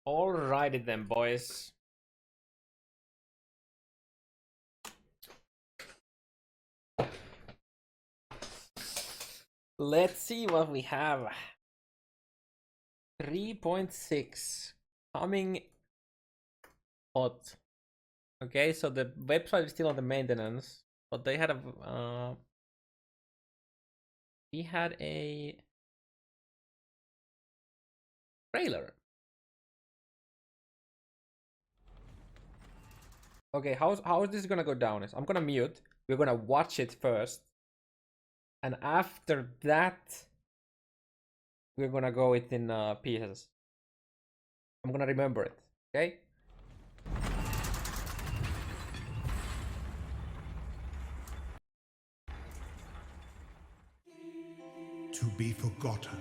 Alrighty then, boys. Let's see what we have. 3.6 coming hot. Okay, so the website is still on the maintenance, but they had a we had a trailer. Okay, how is this gonna go down? I'm gonna mute. We're gonna watch it first, and after that, we're gonna go it in pieces. I'm gonna remember it. Okay. To be forgotten.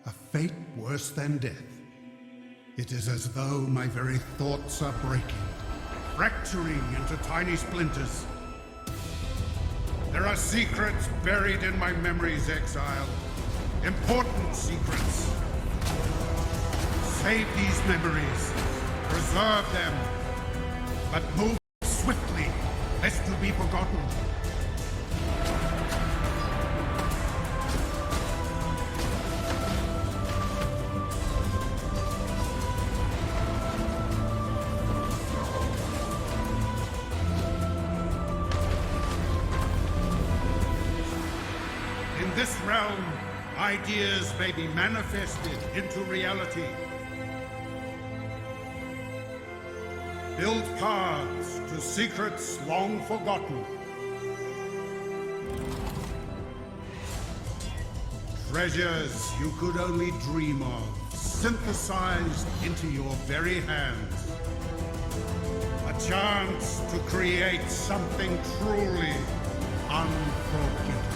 A fate worse than death. It is as though my very thoughts are breaking, fracturing into tiny splinters. There are secrets buried in my memories, Exile. Important secrets. Save these memories. Preserve them. But move swiftly, lest you be forgotten. In this realm, ideas may be manifested into reality. Build paths to secrets long forgotten. Treasures you could only dream of, synthesized into your very hands. A chance to create something truly unforgettable.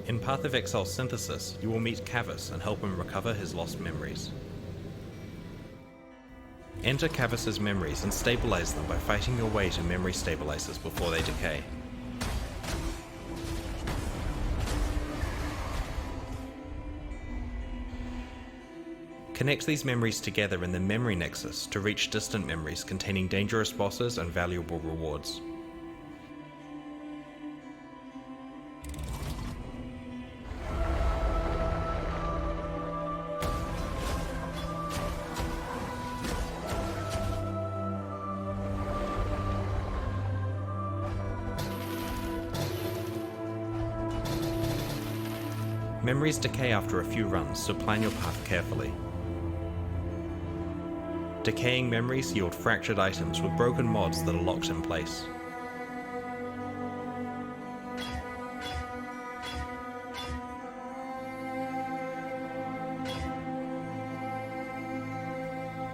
In Path of Exile Synthesis, you will meet Cavus and help him recover his lost memories. Enter Cavus's memories and stabilize them by fighting your way to memory stabilizers before they decay. Connect these memories together in the Memory Nexus to reach distant memories containing dangerous bosses and valuable rewards. Memories decay after a few runs, so plan your path carefully. Decaying memories yield fractured items with broken mods that are locked in place.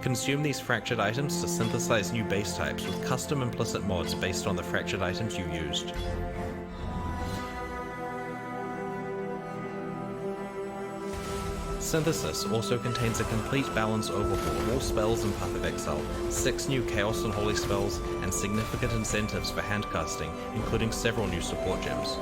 Consume these fractured items to synthesize new base types with custom implicit mods based on the fractured items you used. Synthesis also contains a complete balance overhaul of all spells in Path of Exile, 6 new Chaos and Holy spells, and significant incentives for handcasting, including several new support gems.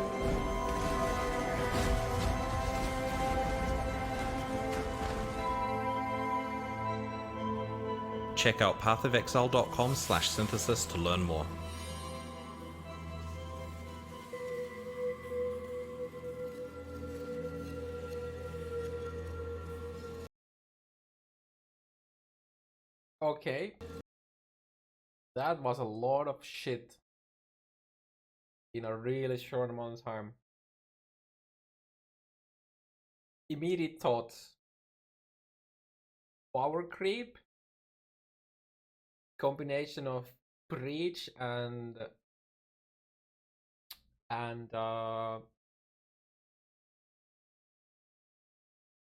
Check out pathofexile.com/synthesis to learn more. Okay. That was a lot of shit in a really short amount of time. Immediate thoughts. Power creep? combination of breach and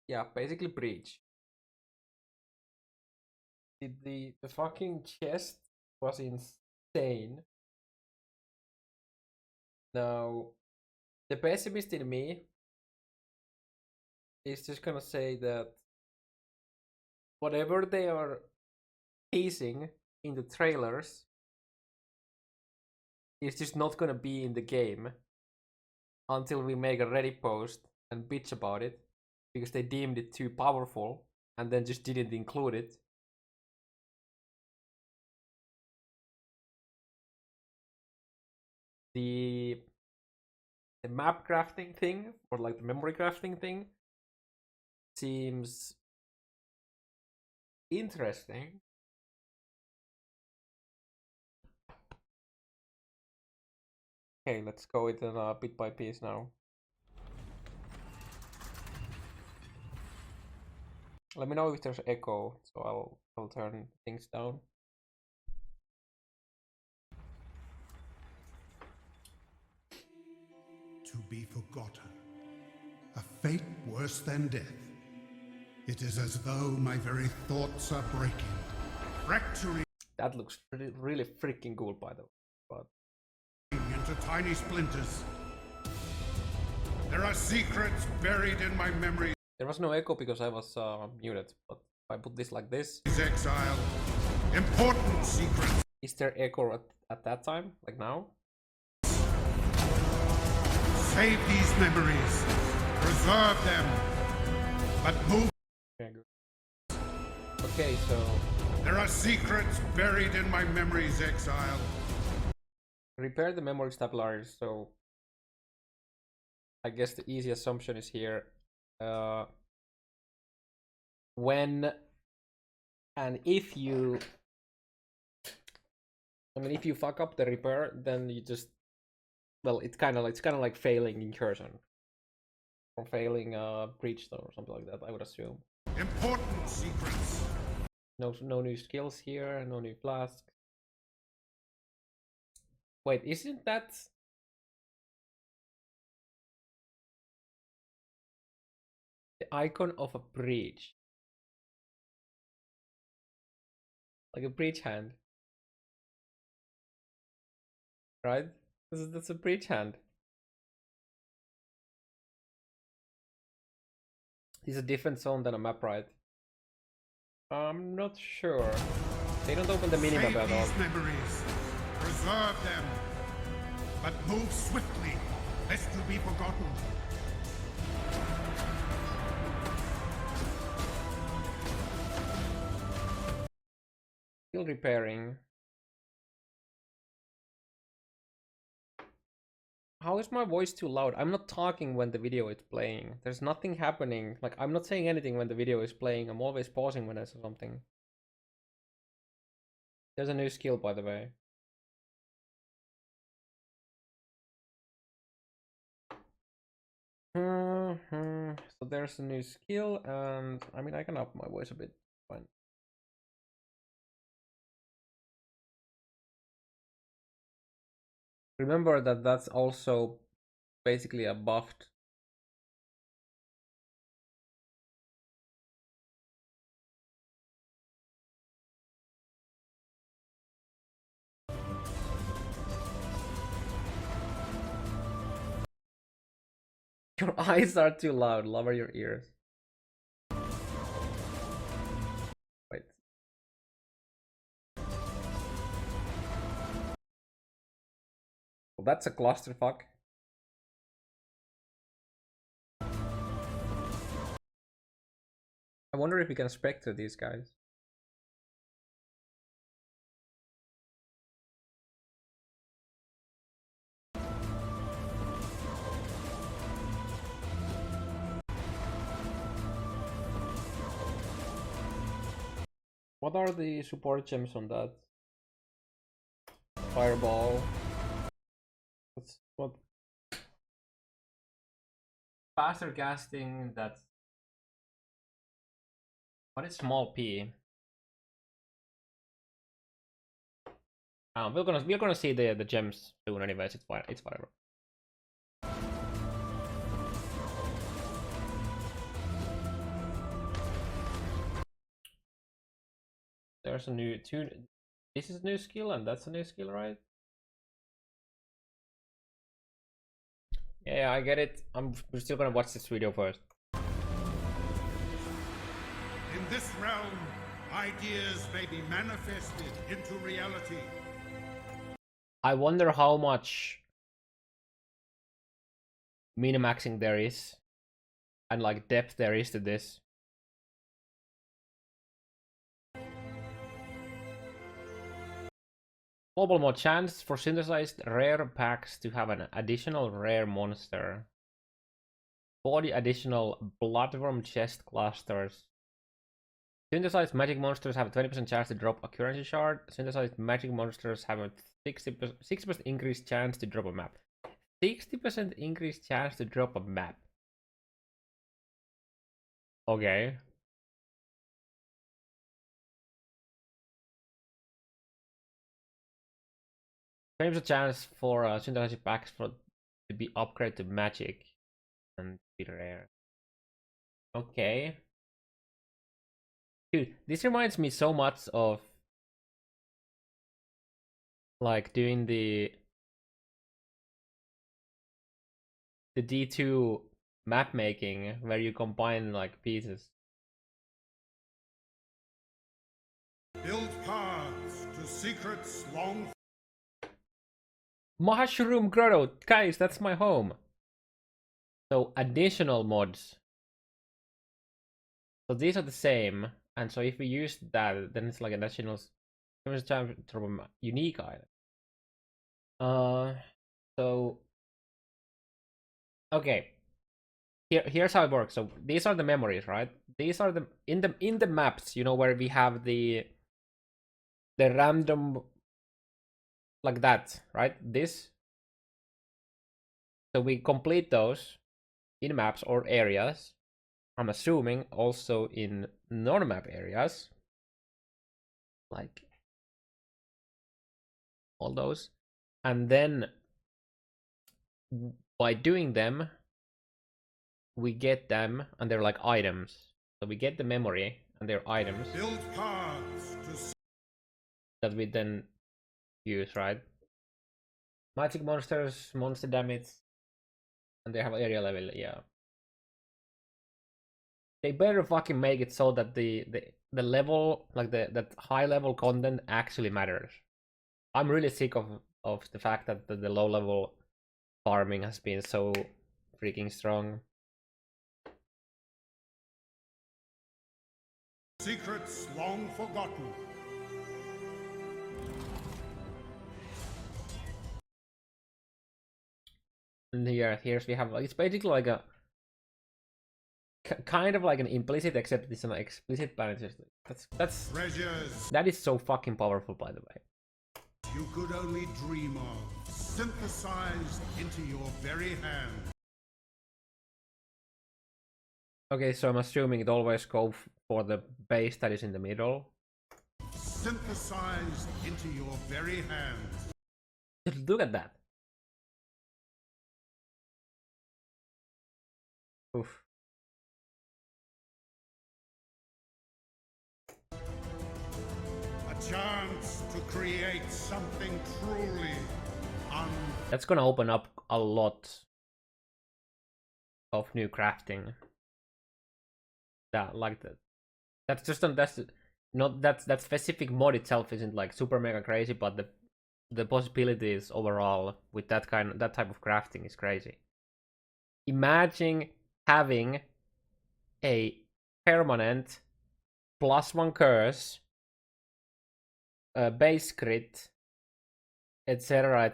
yeah, basically breach. The fucking chest was insane. Now, the pessimist in me is just gonna say that whatever they are teasing in the trailers is just not gonna be in the game until we make a Reddit post and bitch about it because they deemed it too powerful and then just didn't include it. The map crafting thing, or like the memory crafting thing, seems interesting. Okay, let's go with it bit by piece now. Let me know if there's echo, so I'll turn things down. To be forgotten. A fate worse than death. It is as though my very thoughts are breaking, fracturing That looks really freaking cool, by the way. But into tiny splinters. There are secrets buried in my memories. there was no echo because I was muted. But if I put this like this, Exile. Important secrets. is there echo at that time, like now? Save these memories. Preserve them. But move. Okay, good. Okay, so There are secrets buried in my memories, Exile. repair the memory stabilizers. So I guess the easy assumption is here. When and if you, I mean, if you fuck up the repair, then you just, well, it's kind of like failing incursion or failing breach or something like that. I would assume. Important secrets. No new skills here. No new flask. Wait, isn't that? The icon of a breach? Like a breach hand. Right? That's a breach hand. It's a different zone than a map, right? I'm not sure. They don't open the minimap Save at all. these memories. Preserve them. But move swiftly, lest you be forgotten. Still repairing. How is my voice too loud? I'm not talking when the video is playing. There's nothing happening. Like, I'm not saying anything when the video is playing. I'm always pausing when I say something. There's a new skill, by the way. So there's a new skill, and I mean, I can up my voice a bit. Fine. Remember that that's also basically a buffed. Your eyes are too loud. Lower your ears. Wait. Well, that's a clusterfuck. I wonder if we can spectre these guys. What are the support gems on that? Fireball. What's what? Faster casting. That's what is small p? We're gonna see the gems soon anyways. It's fine. It's whatever. There's a new two. This is a new skill and that's a new skill, right? Yeah, I get it. We're still gonna watch this video first. In this realm, ideas may be manifested into reality. I wonder how much minimaxing there is and like depth there is to this. Global mod chance for synthesized rare packs to have an additional rare monster. 40 additional bloodworm chest clusters. Synthesized magic monsters have a 20% chance to drop a currency shard. Synthesized magic monsters have a 60% increased chance to drop a map. 60% increased chance to drop a map. Okay. There's a chance for synthesized packs to be upgraded to magic and be rare. Okay. Dude, this reminds me so much of like doing the D2 map making where you combine like pieces. Build paths to secrets long. Mushroom Grotto, guys, that's my home. So additional mods. So these are the same, and so if we use that, then it's like additional. There's a chance to drop a unique item. So okay. Here's how it works. So these are the memories, right? These are the in the maps, you know, where we have the random like that, right? This. So we complete those in maps or areas. I'm assuming also in non-map areas, like all those, and then by doing them, we get them, and they're like items. So we get the memory, and they're items. Build paths to that we then use, right? Magic monsters, monster damage, and they have area level, yeah. They better fucking make it so that the level, like that high level content actually matters. I'm really sick of the fact that the low level farming has been so freaking strong. secrets long forgotten. And here's we have, it's basically like a kind of like an implicit, except it's an explicit balance. That is so fucking powerful, by the way. You could only dream of, synthesized into your very hand. Okay, so I'm assuming it always goes for the base that is in the middle. Synthesized into your very hand. Just look at that. Oof. A chance to create something truly That's gonna open up a lot of new crafting. That like that. That's just that's not that specific mod itself isn't like super mega crazy, but the possibilities overall with that type of crafting is crazy. Imagine having a permanent +1 curse, base crit, etc.,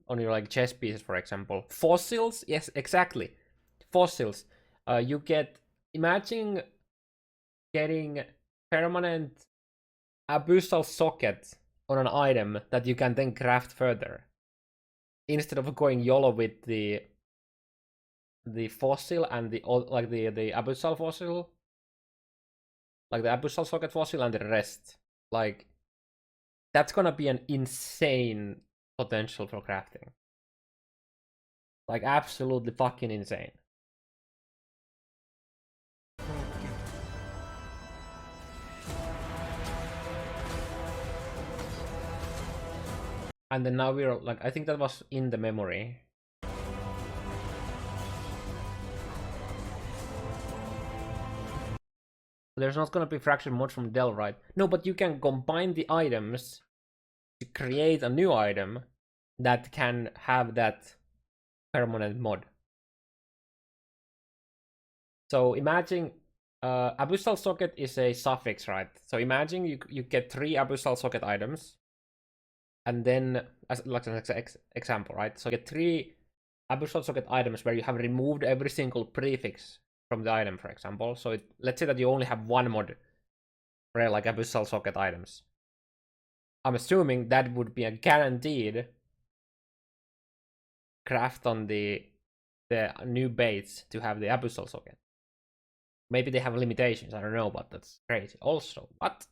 on your like chess pieces, for example. Fossils, yes, exactly. Fossils. You get. Imagine getting permanent abyssal socket on an item that you can then craft further, instead of going YOLO with the fossil and the abyssal fossil, like the abyssal socket fossil and the rest. Like, that's gonna be an insane potential for crafting. Like absolutely fucking insane. And then now we're like, I think that was in the memory. There's not gonna be fractured mods from Dell, right? No, but you can combine the items to create a new item that can have that permanent mod. So imagine Abyssal Socket is a suffix, right? So imagine you get 3 Abyssal Socket items, and then, as like an example, right? So you get 3 Abyssal Socket items where you have removed every single prefix from the item, for example. So let's say that you only have 1 mod for like Abyssal Socket items. I'm assuming that would be a guaranteed craft on the new base to have the Abyssal Socket. Maybe they have limitations, I don't know, but that's crazy. Also, what?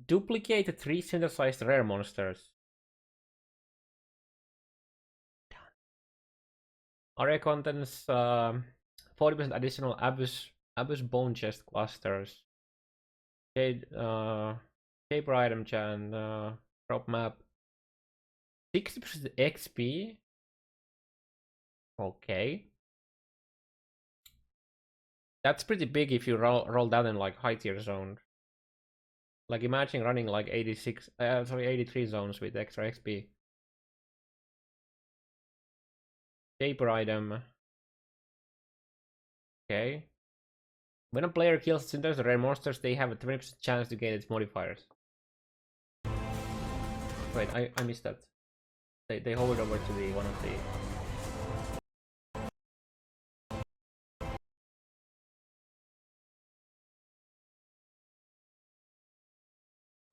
Duplicate 3 synthesized rare monsters. Area contents 40% additional Abyss bone chest clusters. Paper item chan, drop map. 60% XP. Okay. That's pretty big if you roll that in like high tier zone. Like imagine running like 83 zones with extra XP. Paper item. Okay. When a player kills synthesized rare monsters, they have a 20% chance to gain its modifiers. Wait, I missed that. They hovered over to the one of the.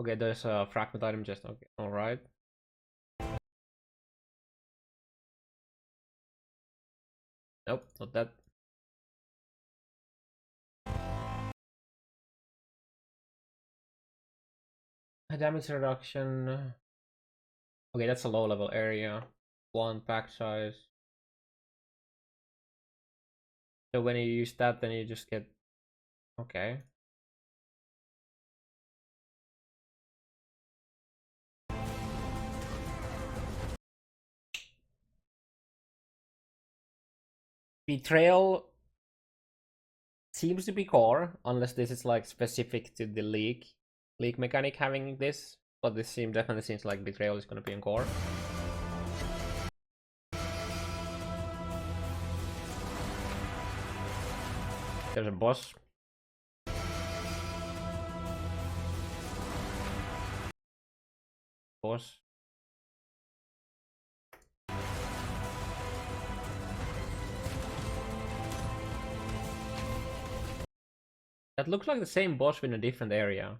Okay, there's a fragment item just okay. Alright. Nope, not that. Damage reduction. Okay, that's a low level area. 1 pack size. So when you use that, then you just get. Okay. Betrayal seems to be core, unless this is like specific to the league mechanic having this. But this definitely seems like Betrayal is gonna be in core. There's a boss. Boss. That looks like the same boss in a different area.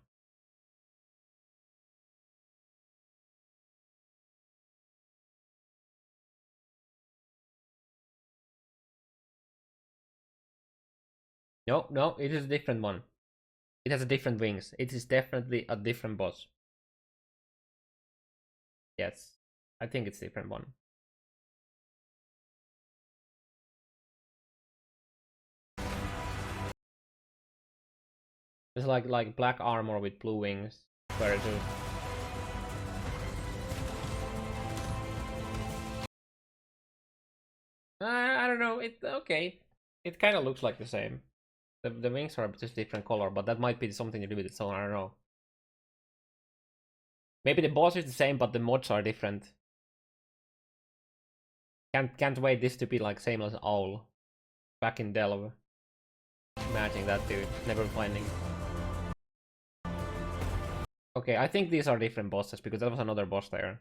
No, it is a different one. It has a different wings. It is definitely a different boss. Yes, I think it's a different one. It's like black armor with blue wings. Where it is. I don't know. It okay. It kind of looks like the same. The wings are just different color, but that might be something to do with its own. I don't know. Maybe the boss is the same, but the mods are different. Can't wait this to be like same as Owl back in Delve. Imagine that, dude. Never finding. Okay, I think these are different bosses because that was another boss there.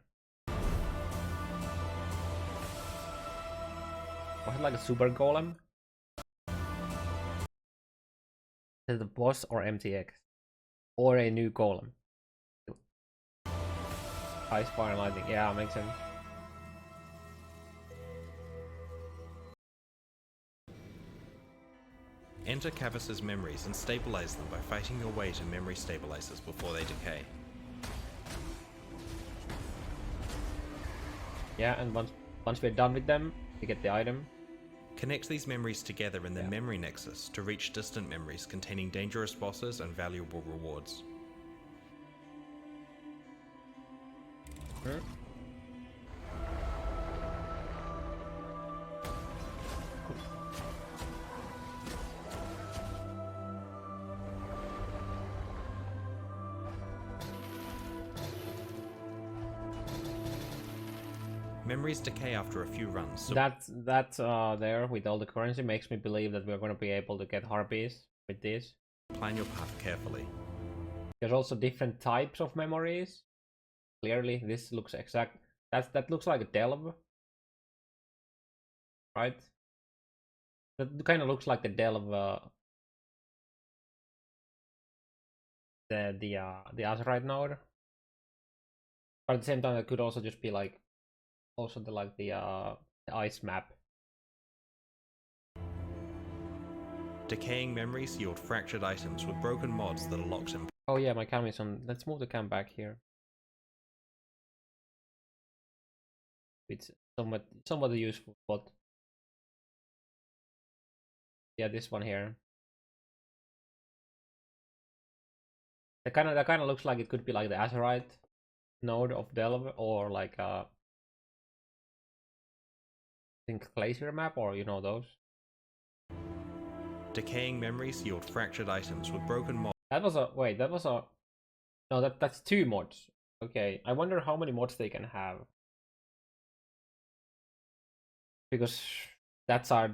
Was it like a super golem? Is it the boss or MTX? Or a new golem? Ice, fire, and lightning. Yeah, makes sense. Enter Cavis's memories and stabilize them by fighting your way to memory stabilizers before they decay. Yeah, and once we're done with them, we get the item. Connect these memories together in the memory nexus to reach distant memories containing dangerous bosses and valuable rewards. Sure. Memories decay after a few runs, so That there with all the currency makes me believe that we're gonna be able to get harpies with this. plan your path carefully. There's also different types of memories. Clearly, this looks exact. That looks like a delve, right? That kind of looks like the delve. The Azerite node, but at the same time, it could also just be like also the ice map. Decaying memories yield fractured items with broken mods that are locked in. Oh yeah, my cam is on. Let's move the cam back here. It's somewhat useful, but yeah, this one here. That kind of looks like it could be like the Azerite node of Delve, or like I think Glacier map, or you know those. Decaying memories yield fractured items with broken mods. That was a wait. That was a no. That's 2 mods. Okay, I wonder how many mods they can have, because that's our.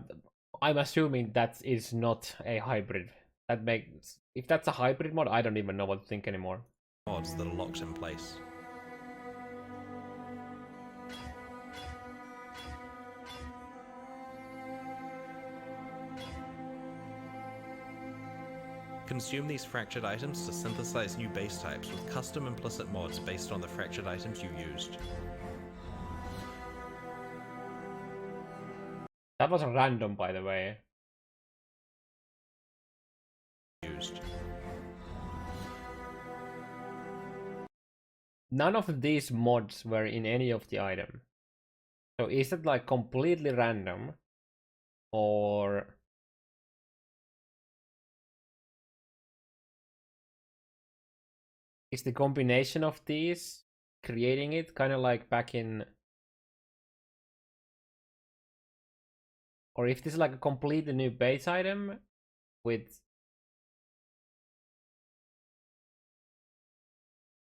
I'm assuming that is not a hybrid. That makes, if that's a hybrid mod, I don't even know what to think anymore. Mods that are locked in place. Consume these fractured items to synthesize new base types with custom implicit mods based on the fractured items you used. That was random, by the way. None of these mods were in any of the item. So is it like completely random, or is the combination of these creating it, kind of like back in, or if this is like a completely new base item with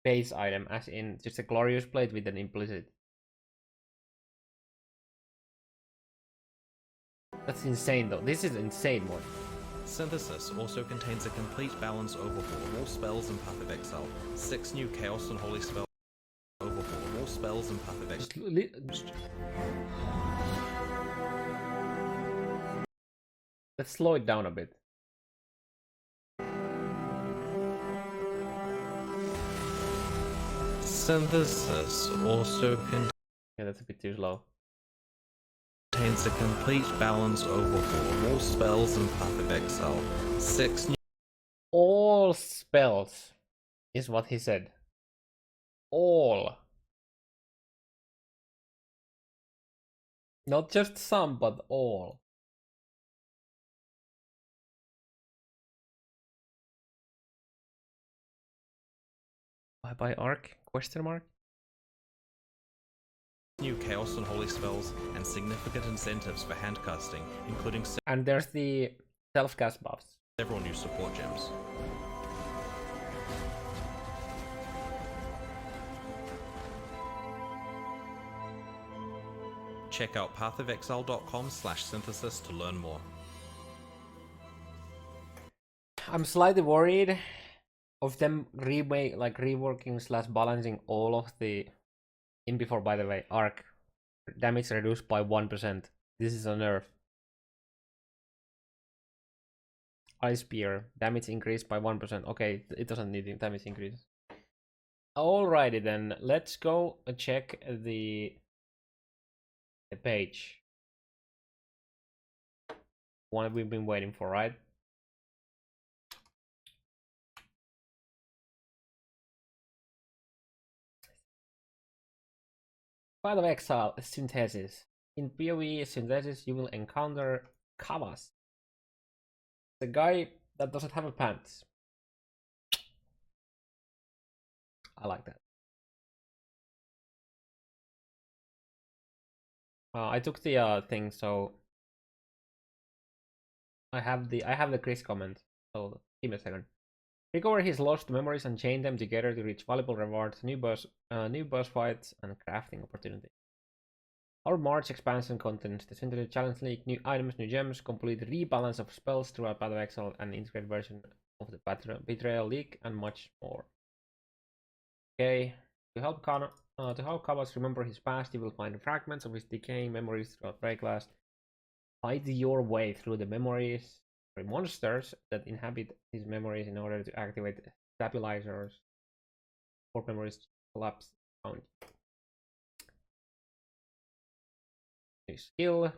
base item, as in just a glorious blade with an implicit. That's insane though. This is insane mod. Synthesis also contains a complete balance overhaul of all spells and Path of Exile, 6 new Chaos and Holy spells, overhaul of all spells and Path of Exile. Let's slow it down a bit. Synthesis also Yeah, that's a bit too slow. contains a complete balance overhaul of all spells and Path of Exile, 6 new All spells is what he said. All. Not just some, but all. Bye bye arc? Question mark? new Chaos and Holy spells, and significant incentives for handcasting, including And there's the self-cast buffs. several new support gems. Check out pathofexile.com/synthesis to learn more. I'm slightly worried of them reworking slash balancing all of the in before, by the way, arc damage reduced by 1%. This is a nerf. Ice Spear damage increased by 1%. Okay, it doesn't need damage increase. Alrighty then, let's go check the page. One we've been waiting for, right? Path of Exile synthesis. In POE synthesis, you will encounter Kavas, the guy that doesn't have a pants. I like that. I took the thing, so I have the Chris comment. So give me a second. Recover his lost memories and chain them together to reach valuable rewards, new boss fights, and crafting opportunities. Our March expansion contains the Century Challenge League, new items, new gems, complete rebalance of spells throughout Path of Exile, and integrated version of the Betrayal League, and much more. Okay, to help Kavas remember his past, you will find fragments of his decaying memories throughout Breaklast. Fight your way through the memories or monsters that inhabit his memories in order to activate stabilizers for memories to collapse around you. New skill.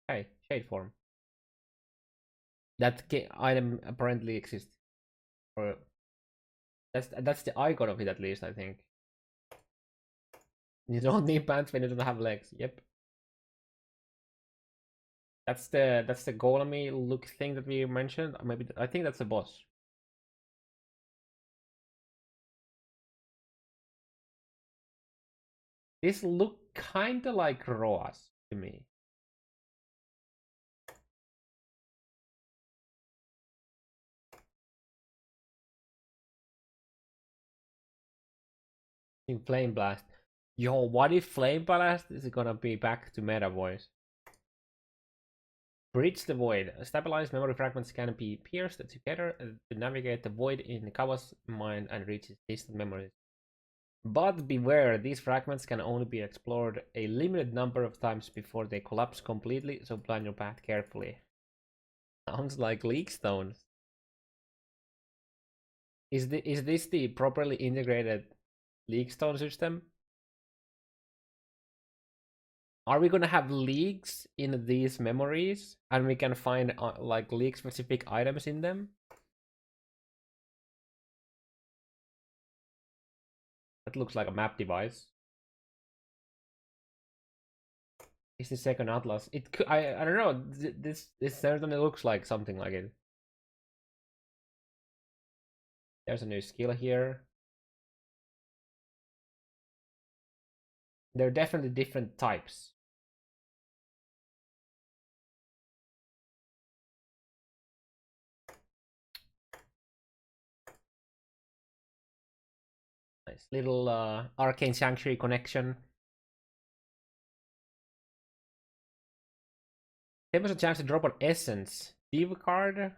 Okay, shade form. That item apparently exists. Or that's the icon of it, at least, I think. You don't need pants when you don't have legs. Yep. That's the golemy look thing that we mentioned. Or maybe I think that's the boss. This look kinda like Roas to me. In Flame Blast. Yo, what if Flame Blast is gonna be back to meta voice? Bridge the Void. Stabilized memory fragments can be pierced together to navigate the void in Kawa's mind and reach his distant memories. But beware, these fragments can only be explored a limited number of times before they collapse completely, so plan your path carefully. Sounds like leak stones. Is this the properly integrated leak stone system? Are we gonna have leaks in these memories and we can find like leak specific items in them? That looks like a map device. Is the second atlas? It could, I don't know. This certainly looks like something like it. There's a new skill here. There are definitely different types. Nice little Arcane Sanctuary connection. 10% chance to drop an essence. Div card.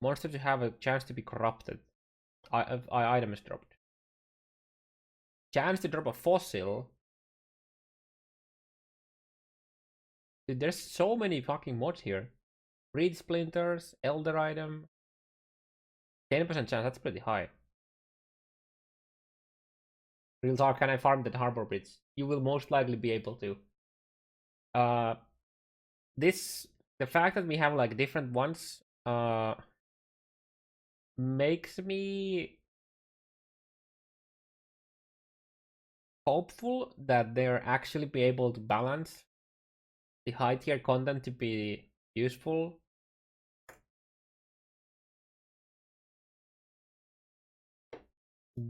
Monster to have a chance to be corrupted. Item is dropped. Chance to drop a fossil. Dude, there's so many fucking mods here. Reed splinters, elder item. 10% chance, that's pretty high. Real talk, can I farm that harbor bridge? You will most likely be able to. The fact that we have like different ones makes me hopeful that they're actually be able to balance the high tier content to be useful.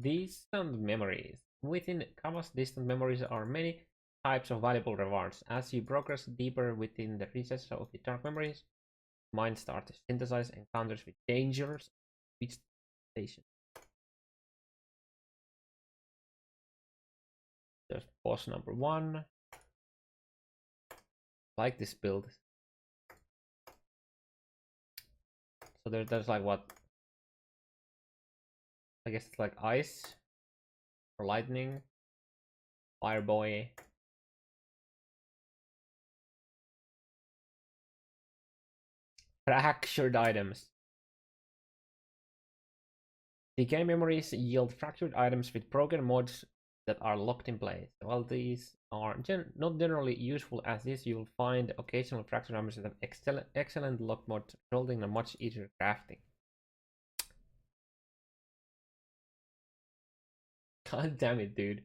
Distant memories. Within Kama's distant memories are many types of valuable rewards. As you progress deeper within the recesses of the dark memories, mind starts to synthesize encounters with dangers. Which station? There's boss number 1. Like this build. So there's like what? I guess it's like ice or lightning, fire boy. Fractured items. Decay memories yield fractured items with broken mods that are locked in place. While these are not generally useful as this, you will find occasional fractured items that have excellent lock mods, resulting in a much easier crafting. God damn it, dude.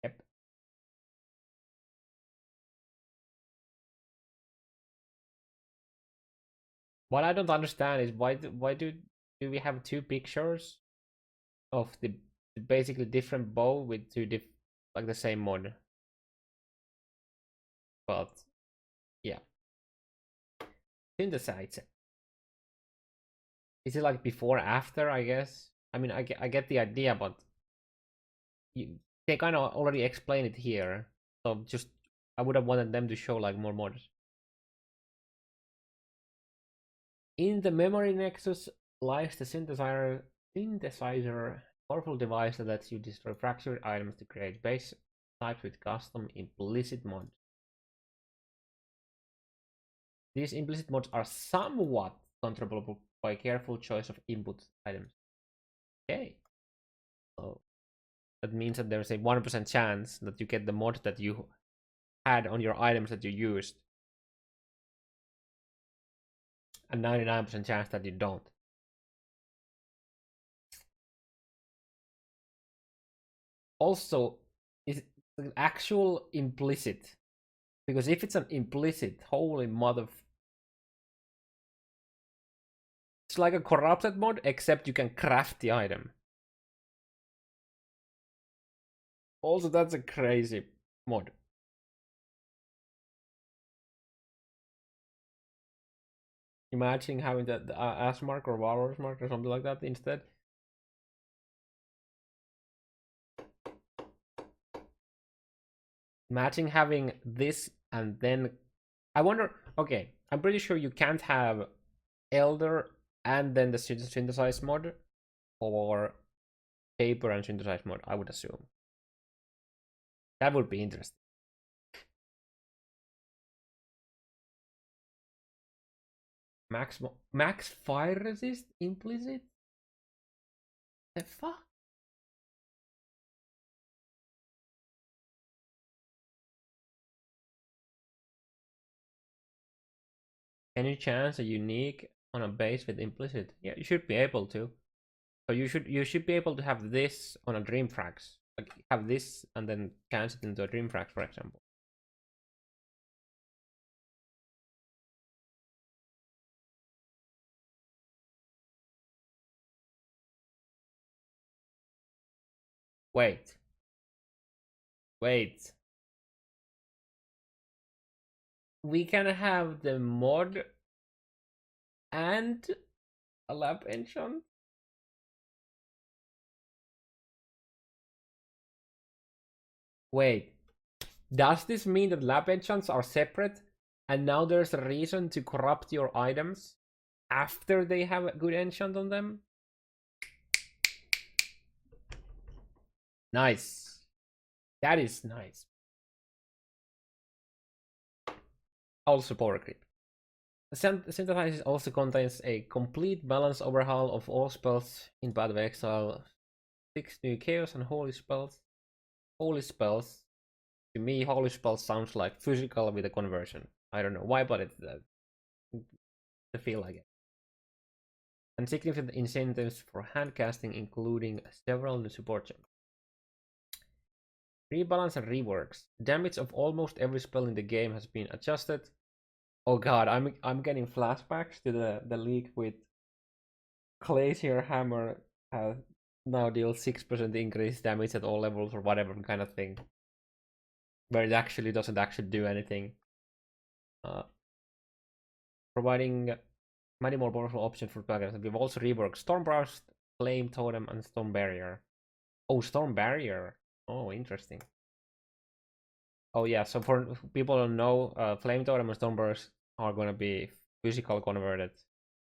Yep. What I don't understand is why do we have two pictures of the basically different bow with two like the same mod? But yeah, synthesizer. Is it like before, after? I guess. I mean, I get the idea, but they kind of already explained it here. So just I would have wanted them to show like more mods. In the memory nexus lies the synthesizer, powerful device that lets you destroy fractured items to create base types with custom implicit mods. These implicit mods are somewhat controllable by careful choice of input items. Okay. So that means that there's a 1% chance that you get the mod that you had on your items that you used. And 99% chance that you don't. Also, is it an actual implicit? Because if it's an implicit, holy mother... It's like a corrupted mod, except you can craft the item. Also, that's a crazy mod. Imagine having the ass mark or warrior's mark or something like that instead. Imagine having this and then... I wonder... Okay, I'm pretty sure you can't have Elder and then the synthesize mod, or paper and synthesize mod, I would assume. That would be interesting. Max fire resist implicit? The fuck? Any chance a unique on a base with implicit? Yeah, you should be able to. So you should be able to have this on a dream frags. Like have this and then chance it into a dream frags, for example. Wait. We can have the mod and a lab enchant? Wait. Does this mean that lab enchants are separate and now there's a reason to corrupt your items after they have a good enchant on them? Nice. That is nice. Also power creep. Synthesize also contains a complete balance overhaul of all spells in Path of Exile, 6 new chaos and holy spells. Holy spells. To me, holy spells sounds like physical with a conversion. I don't know why, but it's the feel I get. And significant incentives for hand casting, including several new support gems. Rebalance and reworks. Damage of almost every spell in the game has been adjusted. Oh god, I'm getting flashbacks to the leak with Glacier Hammer now deals 6% increased damage at all levels or whatever kind of thing. Where it actually doesn't actually do anything. Providing many more powerful options for players. We've also reworked Stormburst, Flame Totem, and Storm Barrier. Oh, Storm Barrier. Oh, interesting. Oh yeah, so for people who don't know, Flame Totem and Stormburst are gonna be physical converted.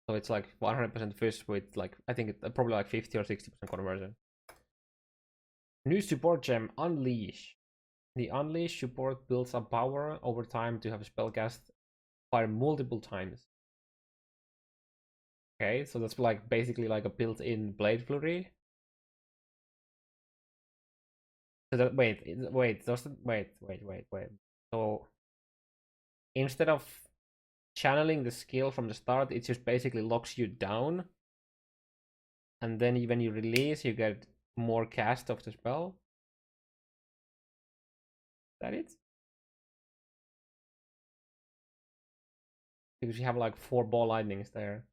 So it's like 100% fizz with like, I think it's probably like 50 or 60% conversion. New support gem, Unleash. The Unleash support builds up power over time to have spellcast fire multiple times. Okay, so that's like basically like a built-in Blade Flurry. So that wait, wait. So instead of channeling the skill from the start, it just basically locks you down, and then when you release, you get more cast of the spell. Is that it? Because you have like 4 ball lightnings there.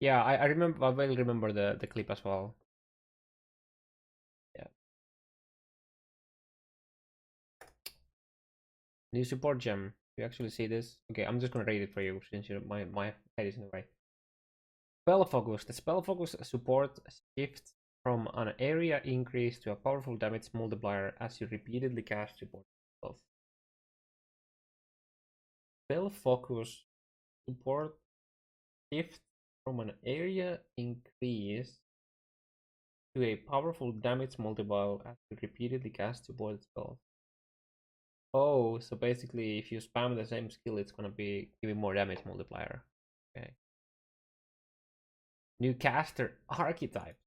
Yeah, I remember. I will remember the clip as well. Yeah. New support gem. You actually see this? Okay, I'm just gonna read it for you since my head is in the way. Spell focus. The spell focus support shifts from an area increase to a powerful damage multiplier as you repeatedly cast support spells. Spell focus support shifts from an area increase to a powerful damage multiplier as you repeatedly cast support spells. Oh, so basically if you spam the same skill, it's gonna be giving more damage multiplier. Okay. New caster archetype.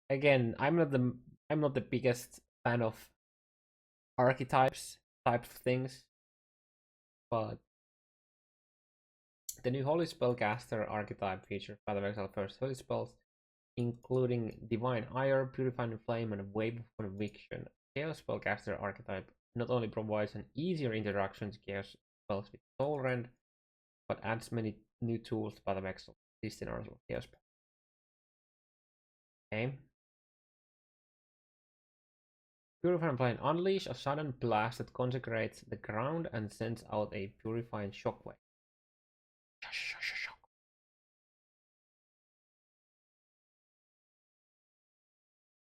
Again, I'm not the biggest fan of archetypes type of things, but the new Holy Spellcaster archetype features Path of Exile first holy spells, including Divine Ire, Purifying Flame, and Wave of Conviction. Chaos Spellcaster archetype not only provides an easier introduction to Chaos spells with Soul Rend, but adds many new tools to Path of Exile, existing arsenal of Chaos spells. Okay. Purifying Flame. Unleash a sudden blast that consecrates the ground and sends out a purifying shockwave.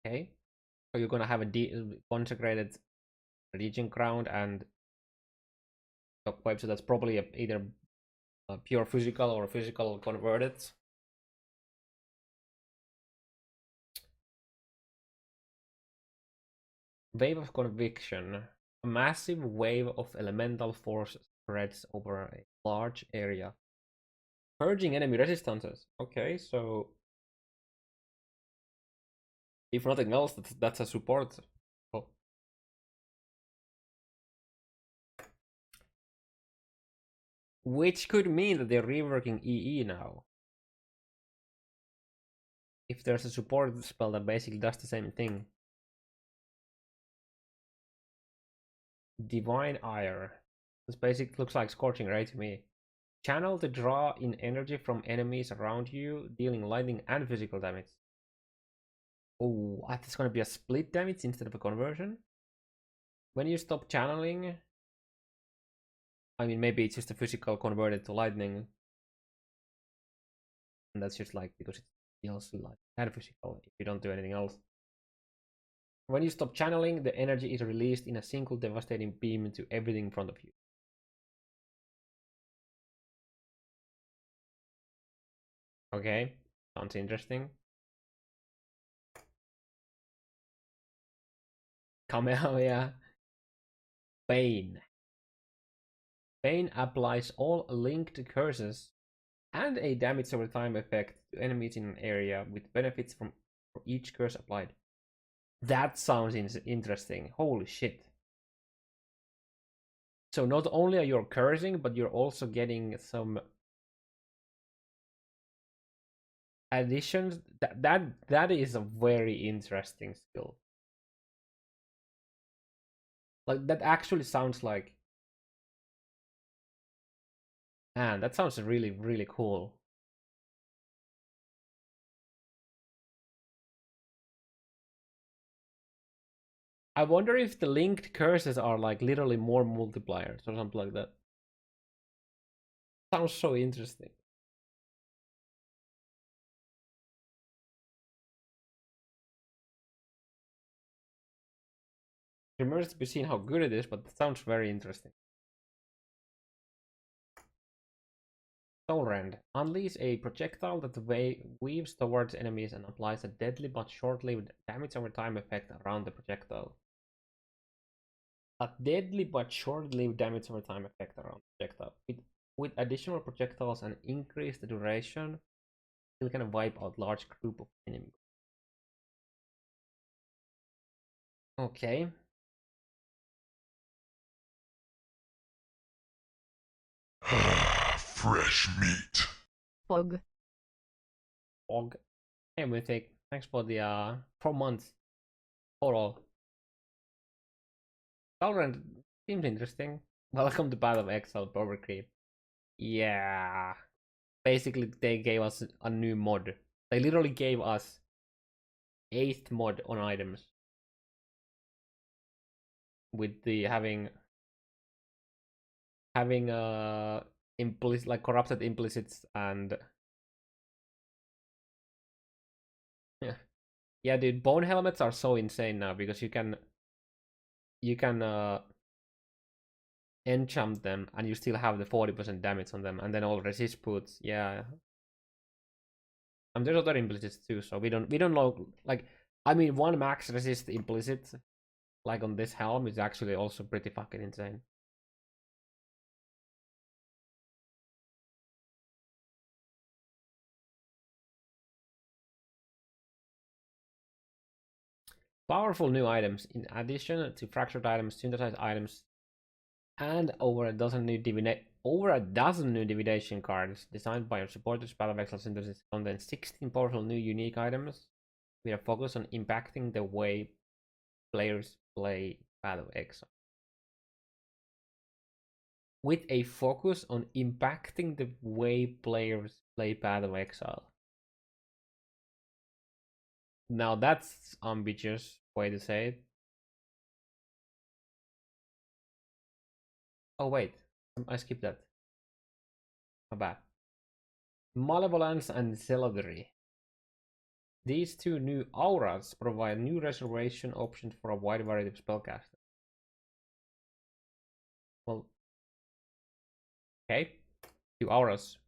Okay. So you're gonna have a consecrated region ground and shockwave, so that's probably either a pure physical or physical converted. Wave of Conviction. A massive wave of elemental force spreads over a large area, purging enemy resistances. Okay, so if nothing else, that's a support. Oh. Which could mean that they're reworking EE now. If there's a support spell that basically does the same thing. Divine Ire. This basically looks like Scorching Ray to me. Channel to draw in energy from enemies around you, dealing lightning and physical damage. Oh, it's gonna be a split damage instead of a conversion. When you stop channeling, I mean, maybe it's just a physical converted to lightning. And that's just like because it's DLC like and physical if you don't do anything else. When you stop channeling, the energy is released in a single devastating beam into everything in front of you. Okay, sounds interesting. Kamehameha. Bane. Bane applies all linked curses and a damage over time effect to enemies in an area with benefits from each curse applied. That sounds interesting. Holy shit. So not only are you cursing, but you're also getting some additions. That is a very interesting skill. Like that actually sounds like, man, that sounds really, really cool. I wonder if the linked curses are like literally more multipliers or something like that. Sounds so interesting. Remains to be seen how good it is, but it sounds very interesting. Soul Rend. Unleash a projectile that weaves towards enemies and applies a deadly but short-lived damage over time effect around the projectile. A deadly but short-lived damage over time effect around the projectile. With additional projectiles and increased duration, Still can wipe out large group of enemies. Okay. Fresh meat. Fog. Og. Hey, Mythic. Thanks for the 4 months. Overall. Valorant seems interesting. Welcome to Battle of Exile, Power Creep. Yeah. Basically, they gave us a new mod. They literally gave us 8th mod on items. With the having implicit, like corrupted implicits and yeah, dude, bone helmets are so insane now because you can enchant them and you still have the 40% damage on them, and then all resist boots. Yeah, and there's other implicits too, so we don't know. Like, I mean, one max resist implicit like on this helm is actually also pretty fucking insane. Powerful new items in addition to fractured items, synthesized items, and over a dozen new divination cards designed by your supporters. Battle of Exile Synthesis contains 16 powerful new unique items with a focus on impacting the way players play Battle of Exile. With a focus on impacting the way players play Battle of Exile. Now that's ambitious way to say it. Oh wait, I skipped that. My bad. Malevolence and Zealotry. These two new auras provide new resurrection options for a wide variety of spellcasters. Well, okay, 2 auras.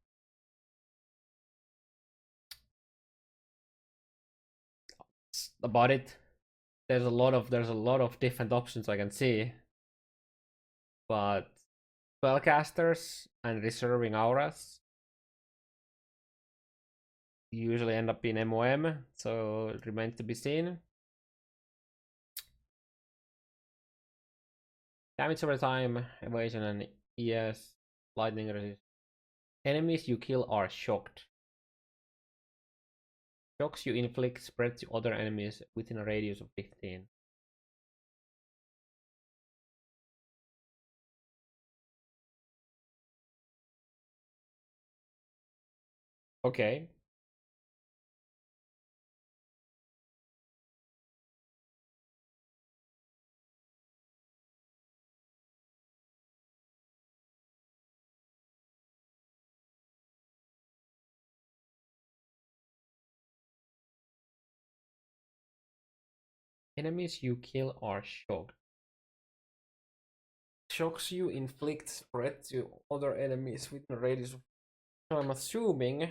That's about it. There's a lot of different options I can see, but spellcasters and reserving auras usually end up in MOM, so it remains to be seen. Damage over time, evasion, and ES, lightning resist. Enemies you kill are shocked. Shocks you inflict spread to other enemies within a radius of 15. Okay. Enemies you kill are shocked. Shocks you inflict spread to other enemies within a radius of. So I'm assuming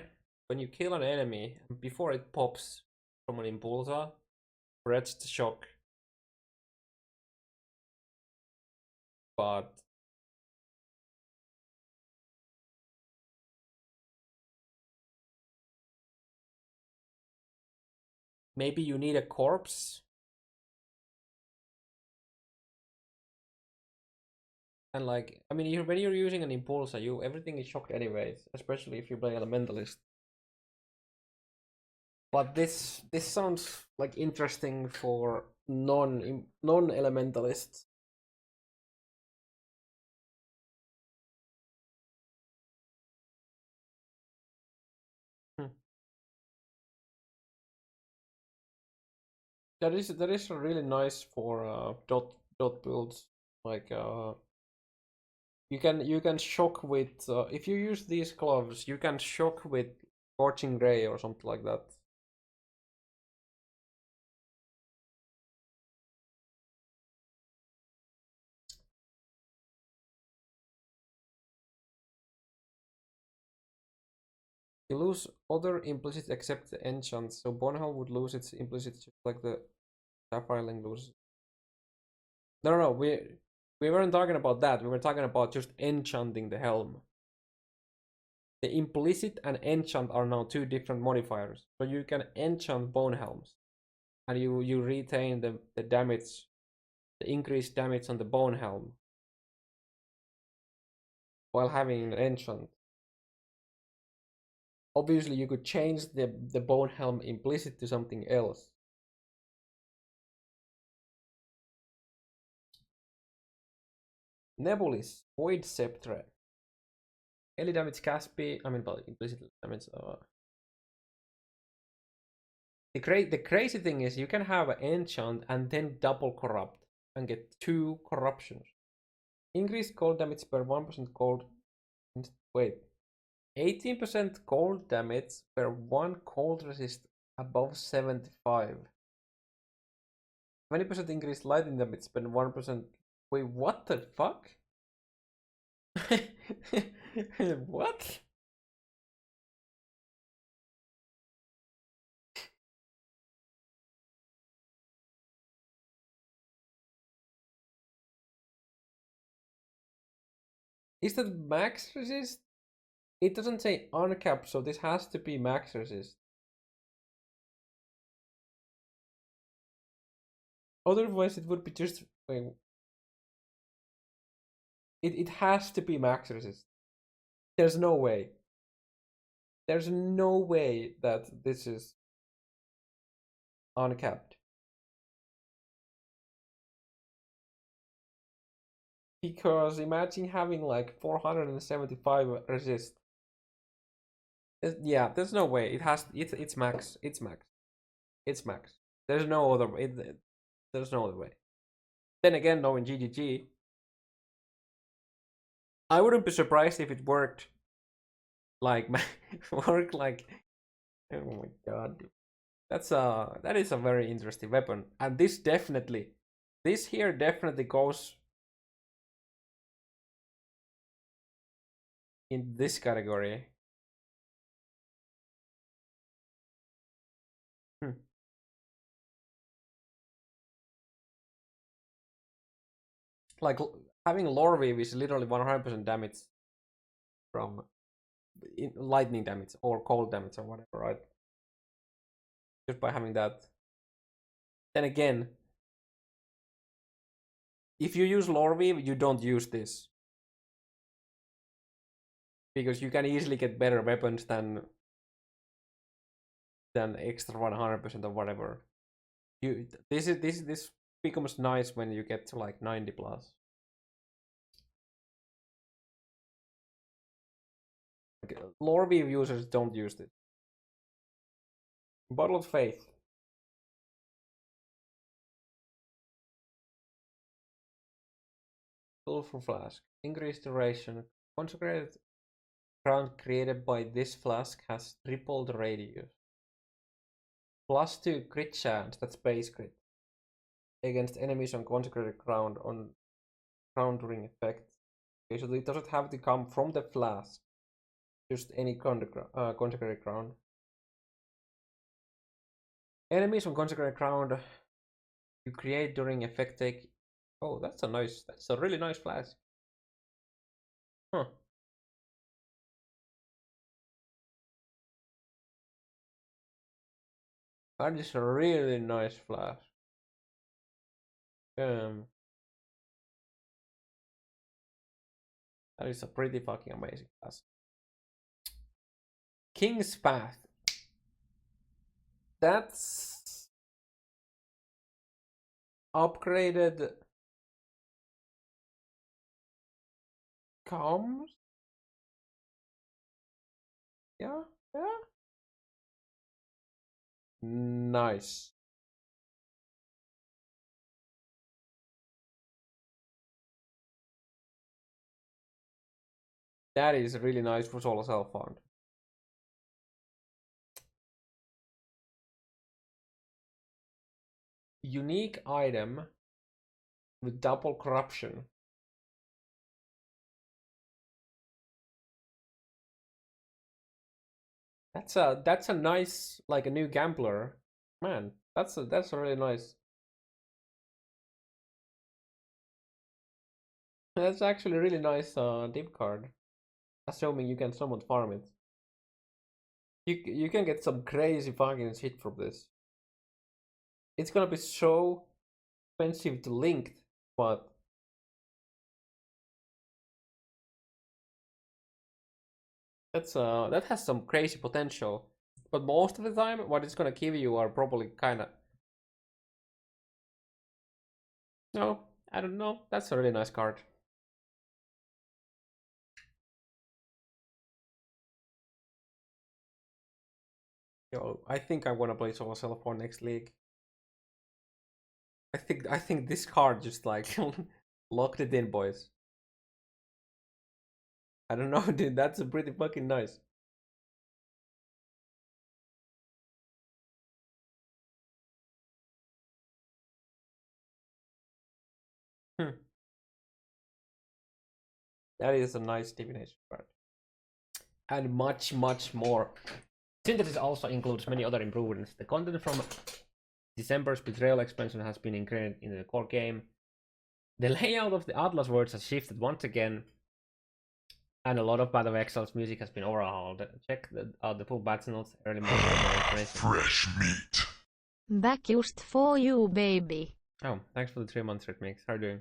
when you kill an enemy, before it pops from an impulsor, spreads the shock. But maybe you need a corpse. And like, I mean, when you're using an impulsor, everything is shocked anyways, especially if you play elementalist. But this sounds like interesting for non-elementalists. That is really nice for dot builds. Like you can shock with if you use these gloves, you can shock with scorching ray or something like that. You lose other implicit except the enchant, so Bonhal would lose its implicit just like the Sapphire Link loses. No, we weren't talking about that. We were talking about just enchanting the helm. The implicit and enchant are now two different modifiers. So you can enchant bone helms, and you retain the damage, the increased damage on the bone helm, while having an enchant. Obviously, you could change the bone helm implicit to something else. Nebulis, Void Sceptre. Melee damage Caspi, I mean, but implicit damage. The crazy thing is you can have an enchant and then double corrupt and get 2 corruptions. Increased cold damage per 1% cold. Wait. 18% cold damage per 1 cold resist above 75. 20% increased lightning damage per 1%. Wait, what the fuck? What? Is that max resist? It doesn't say uncapped, so this has to be max resist. Otherwise, it would be just. Wait, it has to be max resist. There's no way. There's no way that this is uncapped. Because imagine having like 475 resist. Yeah, there's no way. It's max. It's max. It's max. There's no other way. There's no other way. Then again, though, in GGG, I wouldn't be surprised if it worked like worked like. Oh my god, that is a very interesting weapon, and this here definitely goes in this category. Like having lore weave is literally 100% damage from lightning damage or cold damage or whatever, right? Just by having that. Then again, if you use lore weave, you don't use this, because you can easily get better weapons than extra 100% or whatever. This becomes nice when you get to like 90 plus. Like, lore weave users don't use it. Bottle of Faith. Sulfur Flask. Increased duration. Consecrated ground created by this flask has tripled radius. +2 crit chance, that's base crit, against enemies on consecrated ground on countering effect. Okay, so it doesn't have to come from the flask, just any consecrated ground. Enemies on consecrated ground you create during effect take. Oh, that's a really nice flask. Huh. That is a really nice flask. That is a pretty fucking amazing flask. King's Path. That's upgraded comms. Yeah. Nice. That is really nice for solo self found. Unique item with double corruption. That's a nice, like a new gambler. Man, that's a really nice. That's actually a really nice dip card. Assuming you can somewhat farm it. You can get some crazy fucking shit from this. It's gonna be so expensive to link, but that has some crazy potential. But most of the time, what it's gonna give you are probably kinda. No, I don't know. That's a really nice card. Yo, I think I wanna play Solo Self for next league. I think this card just like locked it in, boys. I don't know, dude. That's pretty fucking nice. That is a nice divination card. And much more. Synthesis also includes many other improvements. The content from December's Betrayal expansion has been ingrained in the core game. The layout of the Atlas words has shifted once again, and a lot of Path of Exile's music has been overhauled. Check out the full battle notes early more information. Fresh meat. Back just for you, baby. Oh, thanks for the 3 months, Red Mix. How are you doing?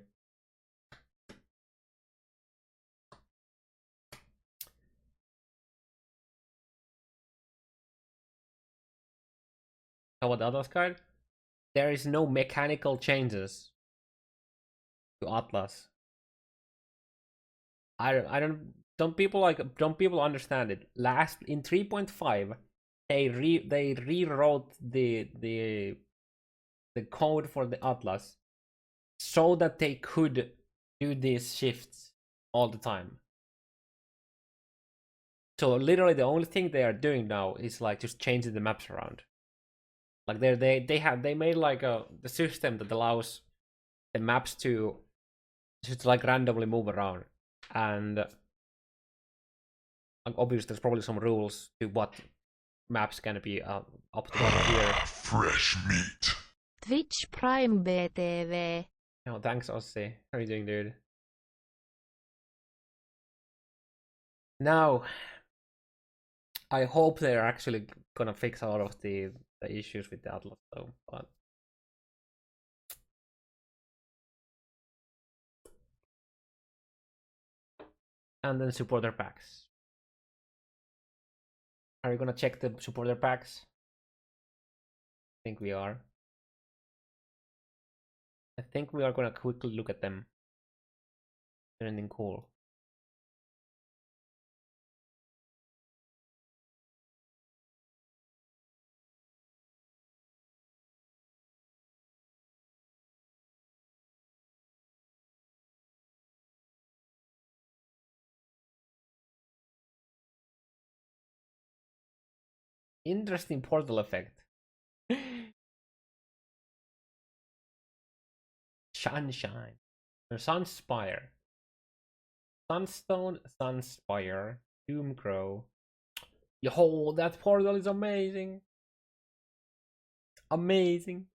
How about the Atlas card? There is no mechanical changes to Atlas. Don't people understand it? Last in 3.5, they rewrote the code for the Atlas so that they could do these shifts all the time. So literally the only thing they are doing now is like just changing the maps around. Like they made like the system that allows the maps to just like randomly move around, and obviously there's probably some rules to what maps can be up to what tier. Fresh meat. Twitch Prime BTV. No, thanks, Ossi. How are you doing, dude? Now, I hope they're actually gonna fix a lot of the issues with the Atlas, though. But and then supporter packs. Are you gonna check the supporter packs? I think we are. I think we are gonna quickly look at them. Anything cool? Interesting portal effect. Sunshine. Sunspire. Sunstone, Sunspire. Doomcrow. Yo, that portal is amazing. Amazing.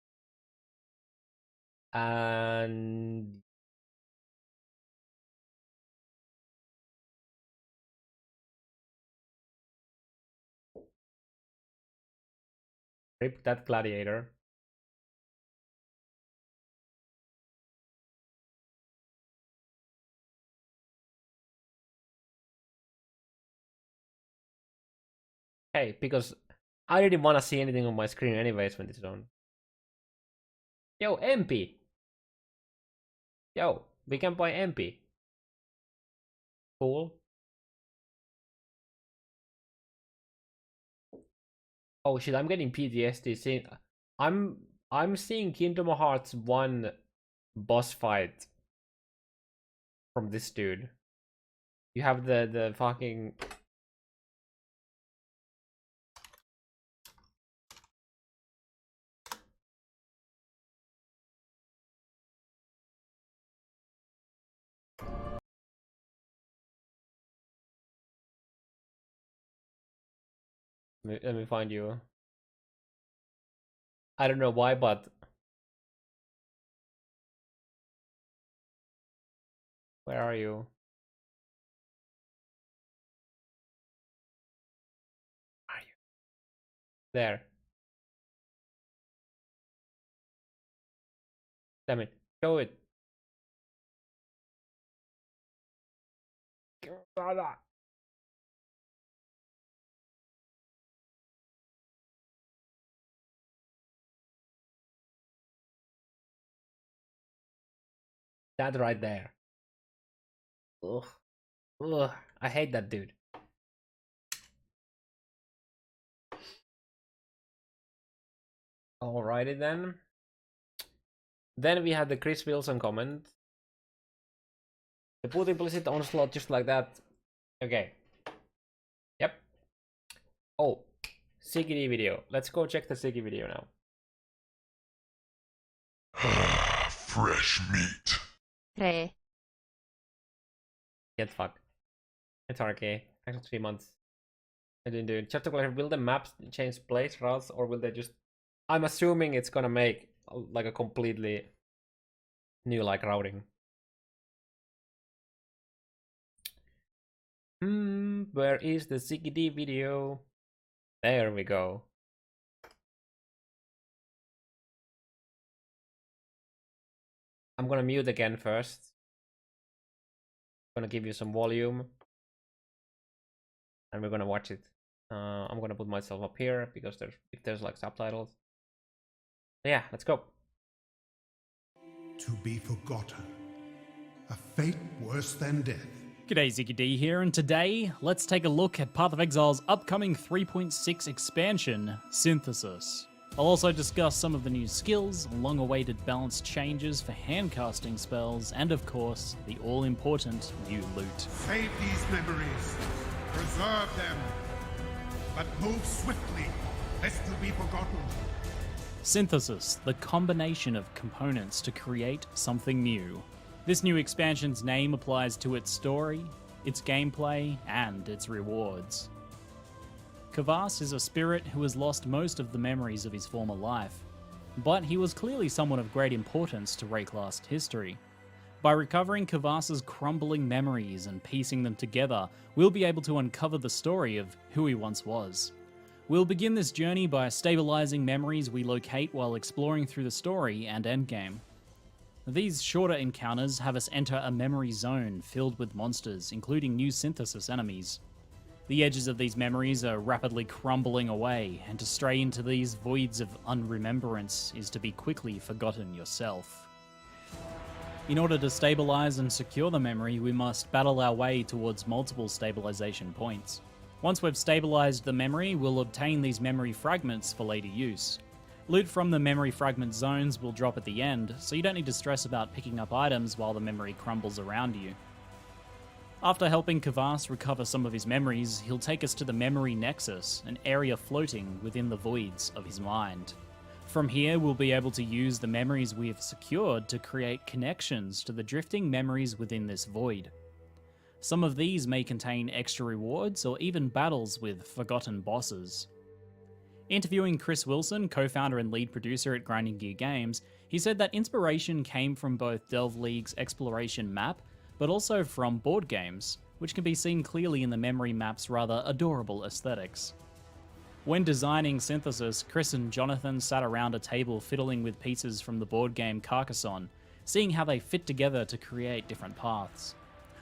And rip that gladiator. Hey, because I didn't want to see anything on my screen anyways when this is on. Yo, MP. Yo, we can buy MP. Cool. Oh shit, I'm getting PTSD. I'm seeing Kingdom Hearts 1 boss fight from this dude. You have the fucking let me find you. I don't know why, but where are you? There. Damn it. Show it. That right there. Ugh. Ugh. I hate that dude. Alrighty then. Then we have the Chris Wilson comment. The put implicit onslaught just like that. Okay. Yep. Oh. CGD video. Let's go check the CG video now. Fresh meat. Re. Get fucked. It's okay. Actually 3 months. I didn't do it. Chapter collector, will the maps change place routes or will they just... I'm assuming it's gonna make like a completely new like routing. Where is the CGD video? There we go. I'm gonna mute again first. I'm gonna give you some volume. And we're gonna watch it. I'm gonna put myself up here because there's like subtitles. Yeah, let's go. To be forgotten. A fate worse than death. G'day, Ziggy D here, and today, let's take a look at Path of Exile's upcoming 3.6 expansion, Synthesis. I'll also discuss some of the new skills, long-awaited balance changes for handcasting spells, and of course, the all-important new loot. Save these memories. Preserve them. But move swiftly, lest you be forgotten. Synthesis, the combination of components to create something new. This new expansion's name applies to its story, its gameplay, and its rewards. Kvass is a spirit who has lost most of the memories of his former life, but he was clearly someone of great importance to Rayclast history. By recovering Kvass's crumbling memories and piecing them together, we'll be able to uncover the story of who he once was. We'll begin this journey by stabilizing memories we locate while exploring through the story and endgame. These shorter encounters have us enter a memory zone filled with monsters, including new Synthesis enemies. The edges of these memories are rapidly crumbling away, and to stray into these voids of unremembrance is to be quickly forgotten yourself. In order to stabilize and secure the memory, we must battle our way towards multiple stabilization points. Once we've stabilized the memory, we'll obtain these memory fragments for later use. Loot from the memory fragment zones will drop at the end, so you don't need to stress about picking up items while the memory crumbles around you. After helping Kvass recover some of his memories, he'll take us to the Memory Nexus, an area floating within the voids of his mind. From here, we'll be able to use the memories we have secured to create connections to the drifting memories within this void. Some of these may contain extra rewards or even battles with forgotten bosses. Interviewing Chris Wilson, co-founder and lead producer at Grinding Gear Games, he said that inspiration came from both Delve League's exploration map, but also from board games, which can be seen clearly in the memory map's rather adorable aesthetics. When designing Synthesis, Chris and Jonathan sat around a table fiddling with pieces from the board game Carcassonne, seeing how they fit together to create different paths.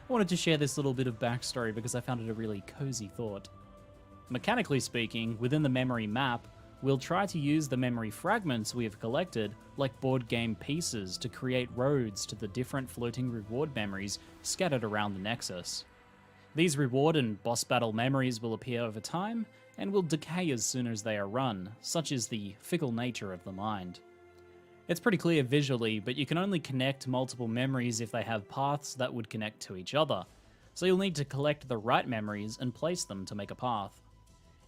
I wanted to share this little bit of backstory because I found it a really cozy thought. Mechanically speaking, within the memory map, we'll try to use the memory fragments we have collected like board game pieces to create roads to the different floating reward memories scattered around the Nexus. These reward and boss battle memories will appear over time and will decay as soon as they are run, such is the fickle nature of the mind. It's pretty clear visually, but you can only connect multiple memories if they have paths that would connect to each other, so you'll need to collect the right memories and place them to make a path.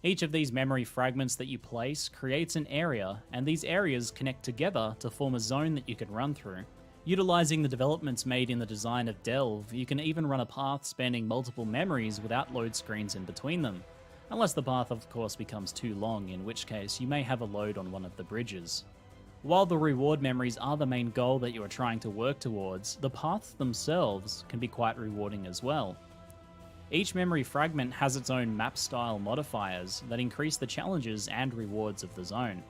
Each of these memory fragments that you place creates an area, and these areas connect together to form a zone that you can run through. Utilizing the developments made in the design of Delve, you can even run a path spanning multiple memories without load screens in between them. Unless the path of course becomes too long, in which case you may have a load on one of the bridges. While the reward memories are the main goal that you are trying to work towards, the paths themselves can be quite rewarding as well. Each memory fragment has its own map-style modifiers that increase the challenges and rewards of the zone.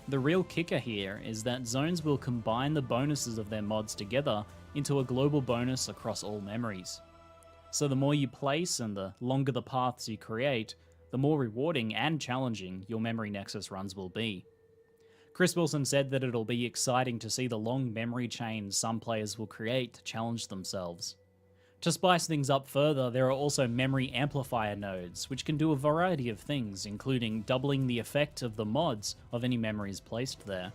The real kicker here is that zones will combine the bonuses of their mods together into a global bonus across all memories. So the more you place and the longer the paths you create, the more rewarding and challenging your memory nexus runs will be. Chris Wilson said that it'll be exciting to see the long memory chains some players will create to challenge themselves. To spice things up further, there are also memory amplifier nodes, which can do a variety of things, including doubling the effect of the mods of any memories placed there.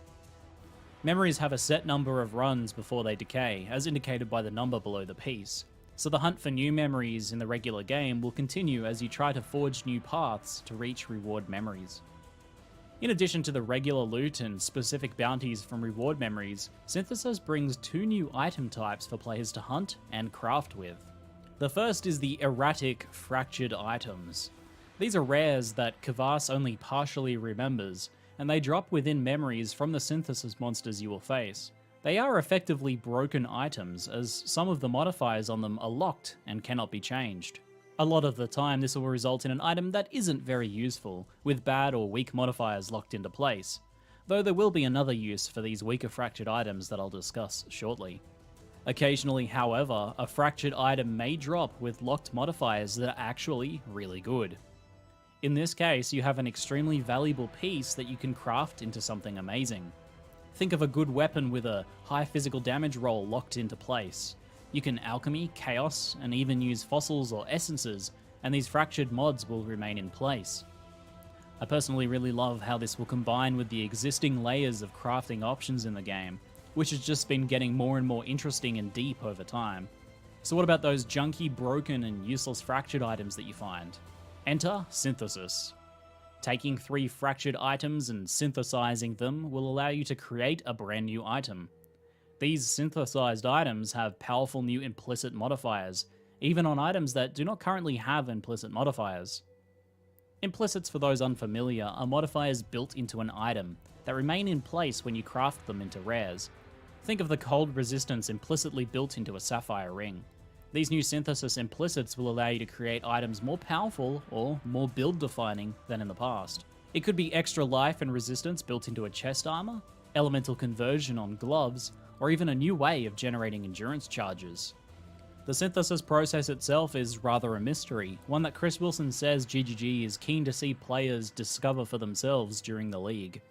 Memories have a set number of runs before they decay, as indicated by the number below the piece, so the hunt for new memories in the regular game will continue as you try to forge new paths to reach reward memories. In addition to the regular loot and specific bounties from reward memories, Synthesis brings 2 new item types for players to hunt and craft with. The first is the erratic fractured items. These are rares that Kvass only partially remembers, and they drop within memories from the Synthesis monsters you will face. They are effectively broken items, as some of the modifiers on them are locked and cannot be changed. A lot of the time, this will result in an item that isn't very useful, with bad or weak modifiers locked into place, though there will be another use for these weaker fractured items that I'll discuss shortly. Occasionally, however, a fractured item may drop with locked modifiers that are actually really good. In this case, you have an extremely valuable piece that you can craft into something amazing. Think of a good weapon with a high physical damage roll locked into place. You can alchemy, chaos, and even use fossils or essences, and these fractured mods will remain in place. I personally really love how this will combine with the existing layers of crafting options in the game, which has just been getting more and more interesting and deep over time. So what about those junky, broken, and useless fractured items that you find? Enter Synthesis. Taking 3 fractured items and synthesizing them will allow you to create a brand new item. These synthesized items have powerful new implicit modifiers, even on items that do not currently have implicit modifiers. Implicits, for those unfamiliar, are modifiers built into an item that remain in place when you craft them into rares. Think of the cold resistance implicitly built into a sapphire ring. These new synthesis implicits will allow you to create items more powerful or more build-defining than in the past. It could be extra life and resistance built into a chest armor, elemental conversion on gloves, or even a new way of generating endurance charges. The synthesis process itself is rather a mystery, one that Chris Wilson says GGG is keen to see players discover for themselves during the league.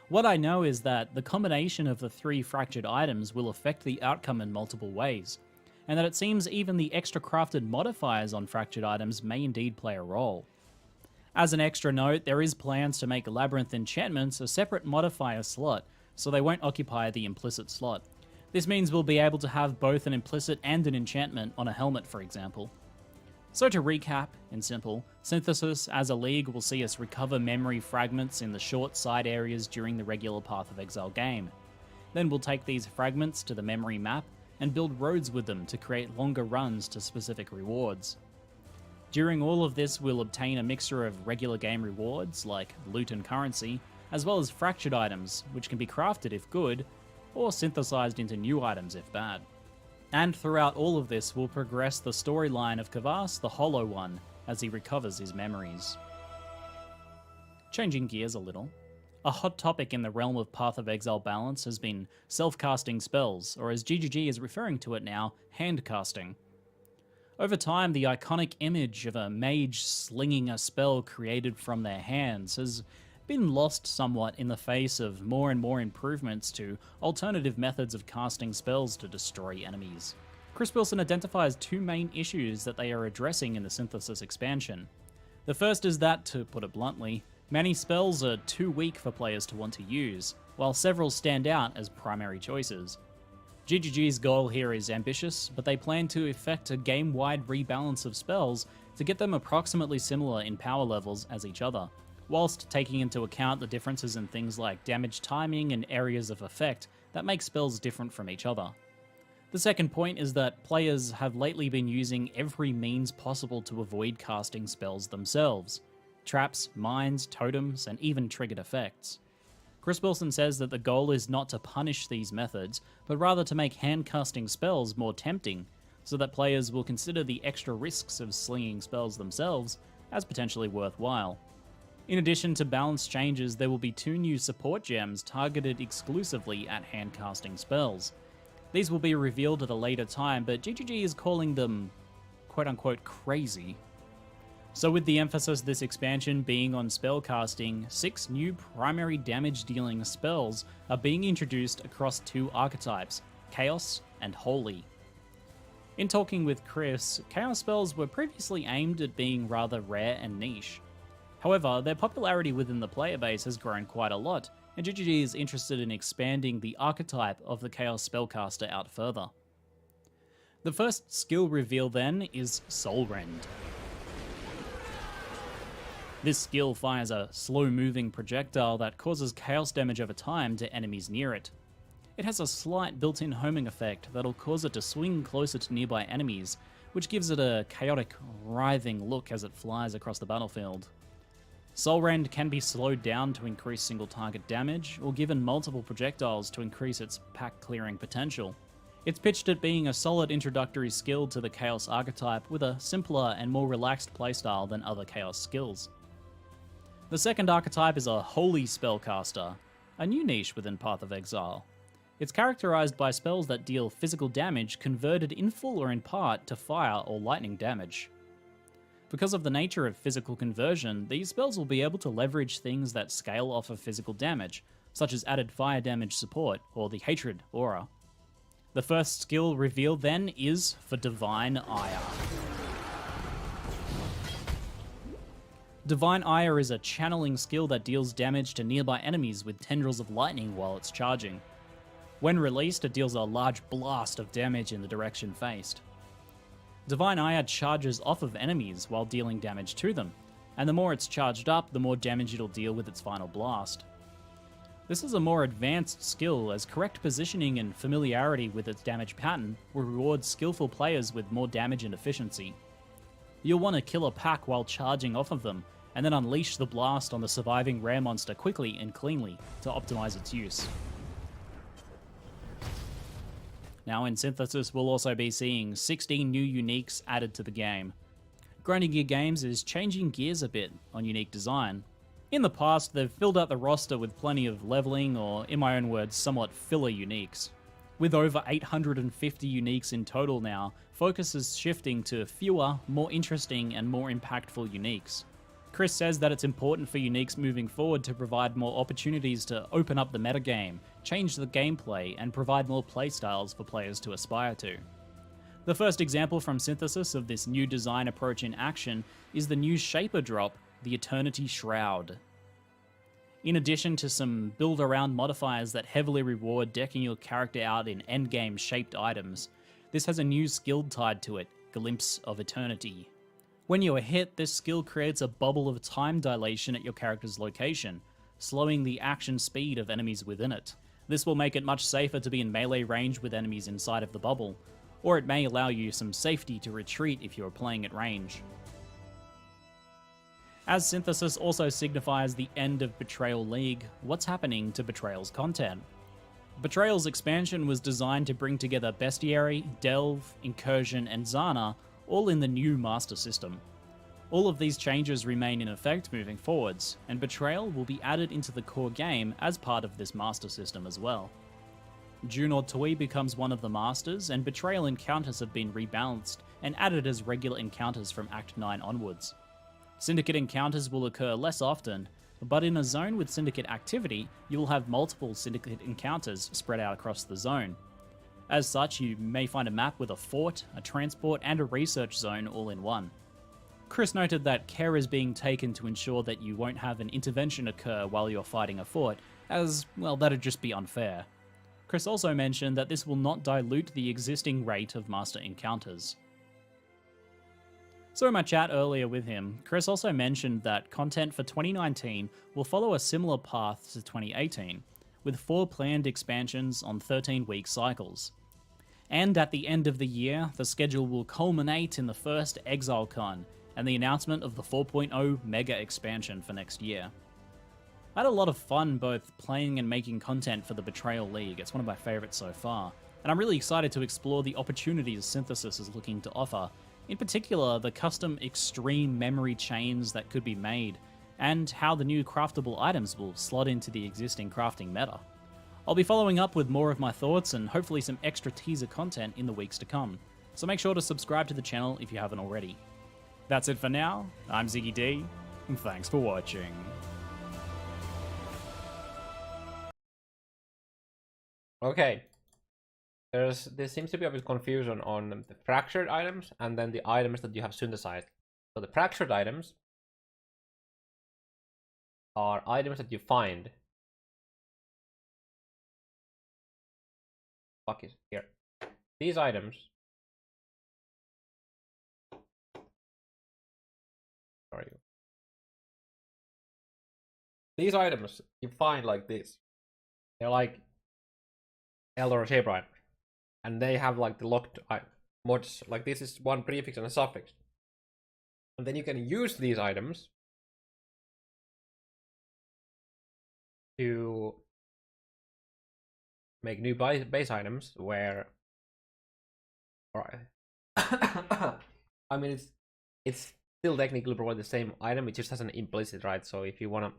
What I know is that the combination of the 3 fractured items will affect the outcome in multiple ways, and that it seems even the extra crafted modifiers on fractured items may indeed play a role. As an extra note, there is plans to make Labyrinth enchantments a separate modifier slot, so they won't occupy the implicit slot. This means we'll be able to have both an implicit and an enchantment on a helmet, for example. So to recap, in simple, Synthesis as a league will see us recover memory fragments in the short side areas during the regular Path of Exile game. Then we'll take these fragments to the memory map and build roads with them to create longer runs to specific rewards. During all of this, we'll obtain a mixture of regular game rewards, like loot and currency, as well as fractured items, which can be crafted if good, or synthesized into new items if bad. And throughout all of this, we'll progress the storyline of Kvass, the Hollow One, as he recovers his memories. Changing gears a little, a hot topic in the realm of Path of Exile balance has been self-casting spells, or as GGG is referring to it now, hand-casting. Over time, the iconic image of a mage slinging a spell created from their hands has been lost somewhat in the face of more and more improvements to alternative methods of casting spells to destroy enemies. Chris Wilson identifies 2 main issues that they are addressing in the Synthesis expansion. The first is that, to put it bluntly, many spells are too weak for players to want to use, while several stand out as primary choices. GGG's goal here is ambitious, but they plan to effect a game-wide rebalance of spells to get them approximately similar in power levels as each other, whilst taking into account the differences in things like damage timing and areas of effect that make spells different from each other. The second point is that players have lately been using every means possible to avoid casting spells themselves. Traps, mines, totems, and even triggered effects. Chris Wilson says that the goal is not to punish these methods, but rather to make hand-casting spells more tempting, so that players will consider the extra risks of slinging spells themselves as potentially worthwhile. In addition to balance changes, there will be 2 new support gems targeted exclusively at hand-casting spells. These will be revealed at a later time, but GGG is calling them quote-unquote crazy. So with the emphasis this expansion being on spellcasting, 6 new primary damage-dealing spells are being introduced across 2 archetypes, Chaos and Holy. In talking with Chris, Chaos spells were previously aimed at being rather rare and niche. However, their popularity within the player base has grown quite a lot, and GGG is interested in expanding the archetype of the Chaos Spellcaster out further. The first skill reveal then is Soul Rend. This skill fires a slow-moving projectile that causes chaos damage over time to enemies near it. It has a slight built-in homing effect that'll cause it to swing closer to nearby enemies, which gives it a chaotic, writhing look as it flies across the battlefield. Soul Rend can be slowed down to increase single target damage, or given multiple projectiles to increase its pack clearing potential. It's pitched at being a solid introductory skill to the Chaos archetype with a simpler and more relaxed playstyle than other Chaos skills. The second archetype is a Holy Spellcaster, a new niche within Path of Exile. It's characterized by spells that deal physical damage converted in full or in part to fire or lightning damage. Because of the nature of physical conversion, these spells will be able to leverage things that scale off of physical damage, such as added fire damage support or the Hatred aura. The first skill revealed then is for Divine Ire. Divine Ire is a channeling skill that deals damage to nearby enemies with tendrils of lightning while it's charging. When released, it deals a large blast of damage in the direction faced. Divine Ire charges off of enemies while dealing damage to them, and the more it's charged up, the more damage it'll deal with its final blast. This is a more advanced skill, as correct positioning and familiarity with its damage pattern will reward skillful players with more damage and efficiency. You'll want to kill a pack while charging off of them, and then unleash the blast on the surviving rare monster quickly and cleanly to optimize its use. Now in Synthesis, we'll also be seeing 16 new uniques added to the game. Grinding Gear Games is changing gears a bit on unique design. In the past, they've filled out the roster with plenty of leveling, or in my own words, somewhat filler uniques. With over 850 uniques in total now, focus is shifting to fewer, more interesting and more impactful uniques. Chris says that it's important for uniques moving forward to provide more opportunities to open up the metagame, change the gameplay, and provide more playstyles for players to aspire to. The first example from Synthesis of this new design approach in action is the new Shaper drop, the Eternity Shroud. In addition to some build-around modifiers that heavily reward decking your character out in endgame shaped items, this has a new skill tied to it, Glimpse of Eternity. When you are hit, this skill creates a bubble of time dilation at your character's location, slowing the action speed of enemies within it. This will make it much safer to be in melee range with enemies inside of the bubble, or it may allow you some safety to retreat if you are playing at range. As Synthesis also signifies the end of Betrayal League, what's happening to Betrayal's content? Betrayal's expansion was designed to bring together Bestiary, Delve, Incursion, and Zana, all in the new Master System. All of these changes remain in effect moving forwards, and Betrayal will be added into the core game as part of this Master System as well. Junor Tui becomes one of the Masters, and Betrayal encounters have been rebalanced and added as regular encounters from Act 9 onwards. Syndicate encounters will occur less often, but in a zone with Syndicate activity, you will have multiple Syndicate encounters spread out across the zone. As such, you may find a map with a fort, a transport, and a research zone all in one. Chris noted that care is being taken to ensure that you won't have an intervention occur while you're fighting a fort, as, well, that'd just be unfair. Chris also mentioned that this will not dilute the existing rate of master encounters. So in my chat earlier with him, Chris also mentioned that content for 2019 will follow a similar path to 2018, with 4 planned expansions on 13-week cycles. And at the end of the year, the schedule will culminate in the first Exile Con, and the announcement of the 4.0 Mega expansion for next year. I had a lot of fun both playing and making content for the Betrayal League, it's one of my favourites so far, and I'm really excited to explore the opportunities Synthesis is looking to offer, in particular the custom extreme memory chains that could be made, and how the new craftable items will slot into the existing crafting meta. I'll be following up with more of my thoughts and hopefully some extra teaser content in the weeks to come, so make sure to subscribe to the channel if you haven't already. That's it for now, I'm Ziggy D, and thanks for watching. Okay. There seems to be a bit of confusion on the fractured items and then the items that you have synthesized. So the fractured items are items that you find. Fuck is here. These items. Sorry. These items you find like this. They're like Elder shape items. And they have like the locked mods. Like this is one prefix and a suffix. And then you can use these items to make new base items where, right? I mean, it's still technically probably the same item. It just has an implicit, right? So if you want to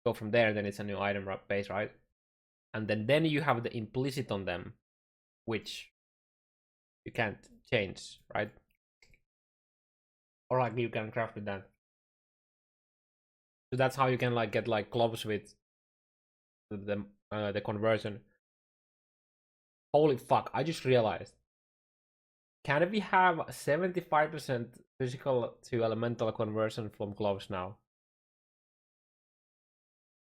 go from there, then it's a new item base, right? And then you have the implicit on them, which you can't change, right? Or like you can craft with that. So that's how you can like get like gloves with the conversion. Holy fuck, I just realized. Can we have 75% physical to elemental conversion from gloves now?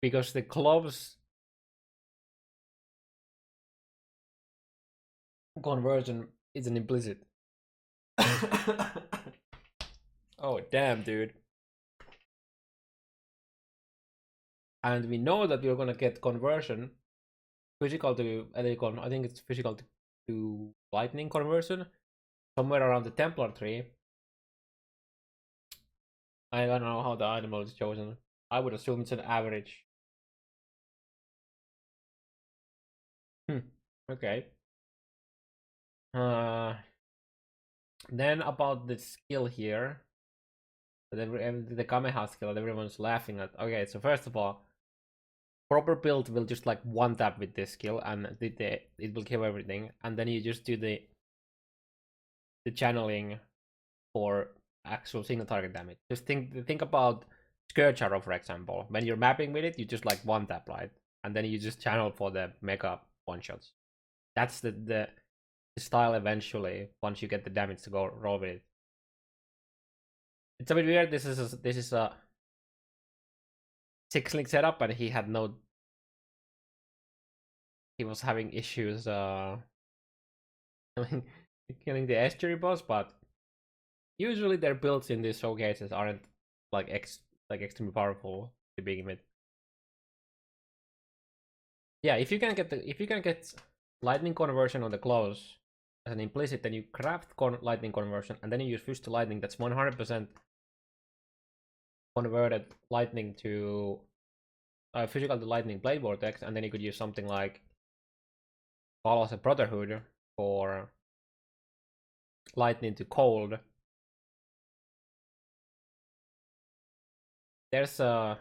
Because the gloves conversion is an implicit. Oh damn, dude. And we know that we're gonna get conversion physical to Elecon. I think it's physical to lightning conversion somewhere around the Templar tree. I don't know how the item is chosen. I would assume it's an average. Okay. Then about the skill here, the Kameha skill that everyone's laughing at. Okay, so first of all, proper build will just like one tap with this skill and it will kill everything, and then you just do the channeling for actual single target damage. Just think about Scourge Arrow, for example. When you're mapping with it, you just like one tap, right? And then you just channel for the mega one shots. That's the style eventually once you get the damage to go roll with it. It's a bit weird. This is a 6-link setup, but he had no. He was having issues killing the estuary boss, but usually their builds in these showcases aren't like extremely powerful to begin with. Yeah, if you can get lightning conversion on the close as an implicit, then you craft lightning conversion, and then you use fuse to lightning. That's 100% converted lightning to physical to lightning blade vortex, and then you could use something like Follows a Brotherhood for lightning to cold. There's a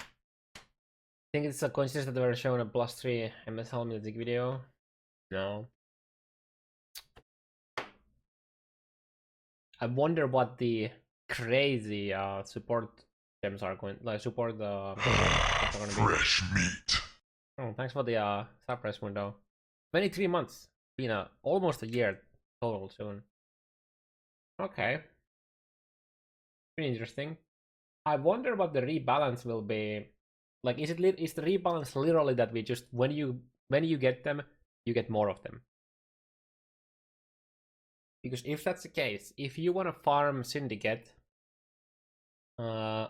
I think it's a coincidence that they were showing a +3 MS helmet video. No. I wonder what the crazy support gems are going like support the Fresh meat. Oh, thanks for the surprise window. 23 months. Been almost a year total soon. Okay. Pretty interesting. I wonder what the rebalance will be. Like, is the rebalance literally that we just when you get them, you get more of them? Because if that's the case, if you want to farm Syndicate, I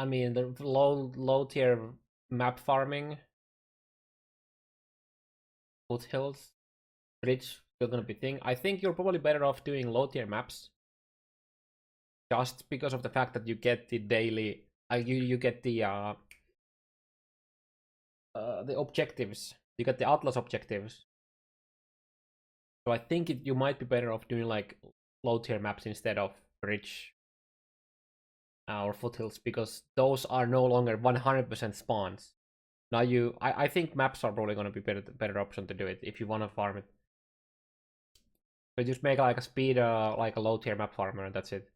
mean the low tier map farming, foothills, bridge still gonna be thing. I think you're probably better off doing low tier maps, just because of the fact that you get the daily, you get the the objectives. You got the Atlas objectives. So I think you might be better off doing like low tier maps instead of bridge or foothills, because those are no longer 100% spawns. Now I think maps are probably gonna be better option to do it if you wanna farm it. So just make like a speed, like a low tier map farmer, and that's it.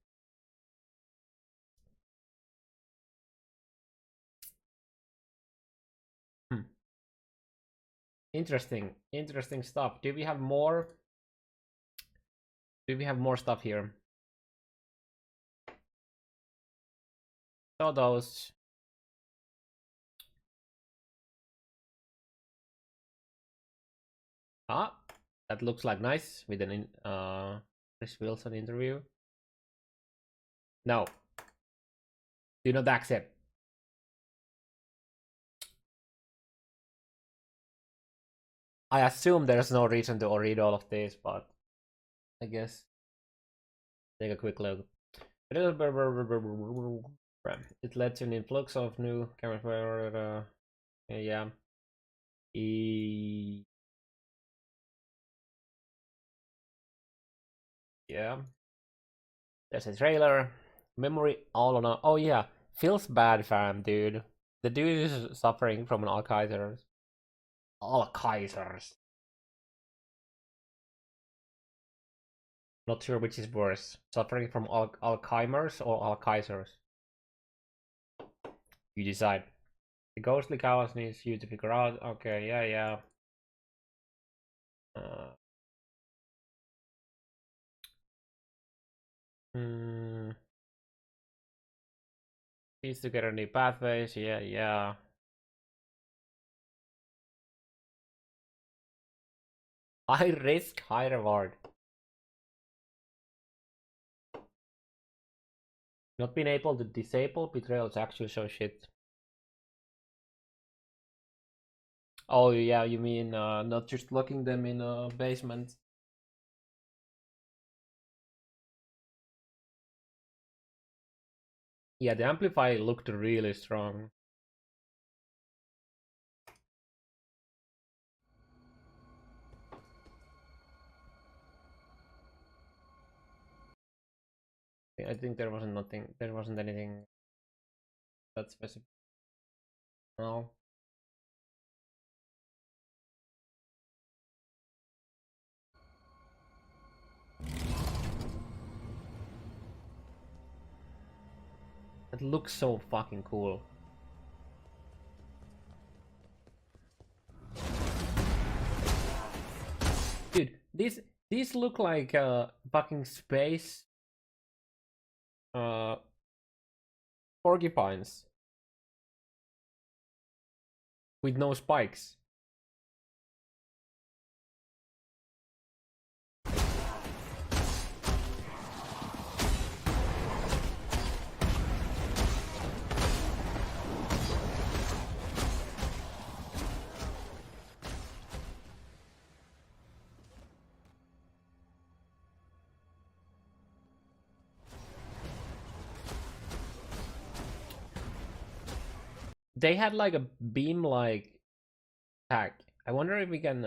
Interesting stuff. Do we have more? Do we have more stuff here? So those. Ah, that looks like nice with an Chris Wilson interview. No. Do not accept. I assume there's no reason to read all of this, but I guess take a quick look. It led to an influx of new cameras. Yeah. Yeah. There's a trailer. Memory all on. Oh yeah. Feels bad, fam, dude. The dude is suffering from an Alzheimer's. Alzheimer's. Not sure which is worse. Suffering from Alzheimer's or Alzheimer's. You decide. The ghostly chaos needs you to figure out. Okay, yeah. Piece together new pathways. Yeah. High risk, high reward. Not being able to disable betrayals actually so shit. Oh yeah, you mean not just locking them in a basement. Yeah, the amplify looked really strong. I think there wasn't anything that specific. No. It looks so fucking cool. Dude, these look like fucking space porcupines with no spikes. They had like a beam like attack. I wonder if we can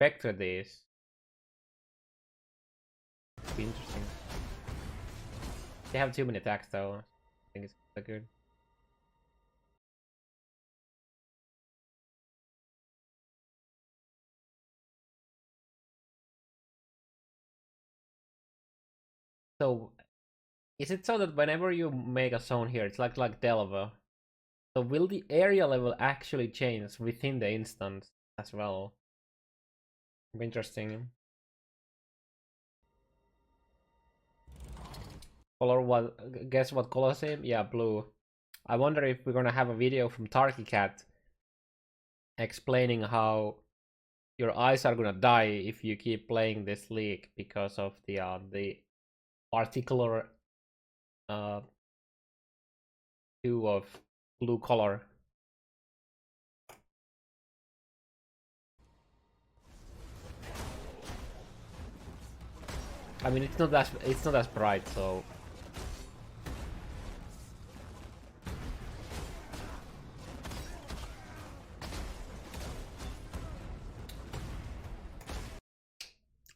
vector these. Be interesting. They have too many attacks though. I think it's quite good. So is it so that whenever you make a zone here, it's like Delver? So will the area level actually change within the instance as well? Interesting. Color what? Guess what color same? Yeah, blue. I wonder if we're gonna have a video from Tarky Cat explaining how your eyes are gonna die if you keep playing this league because of the particular hue of blue color. I mean, it's not as bright, so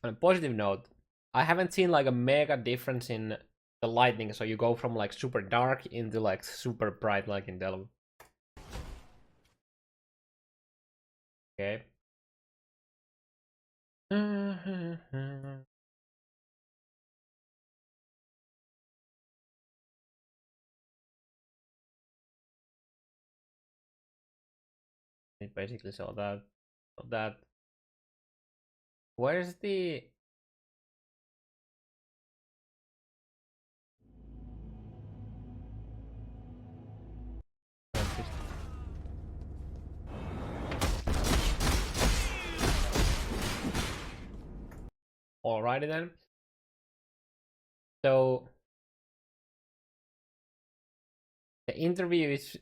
On a positive note, I haven't seen like a mega difference in the lighting, so you go from like super dark into like super bright like in Delve. Okay. It basically saw that. Where's the Alrighty then. So the interview is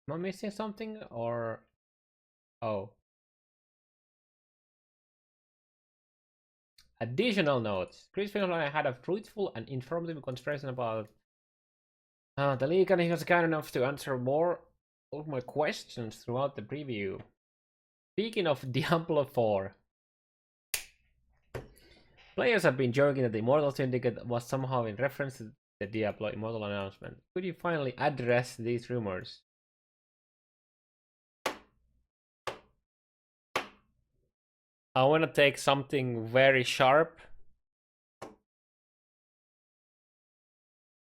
am I missing something or oh. Additional notes. Chris Finland and I had a fruitful and informative conversation about the league, and he was kind enough to answer more of my questions throughout the preview. Speaking of Diablo 4, players have been joking that the Immortal Syndicate was somehow in reference to the Diablo Immortal announcement. Could you finally address these rumors? I want to take something very sharp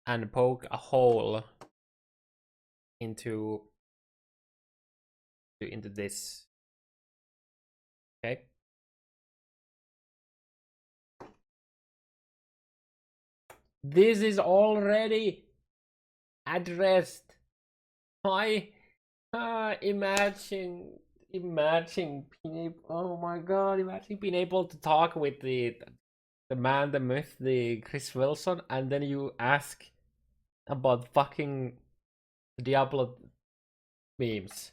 and poke a hole into this. Okay. This is already addressed. I imagine oh my god, imagine being able to talk with the man, the myth, the Chris Wilson, and then you ask about fucking Diablo memes.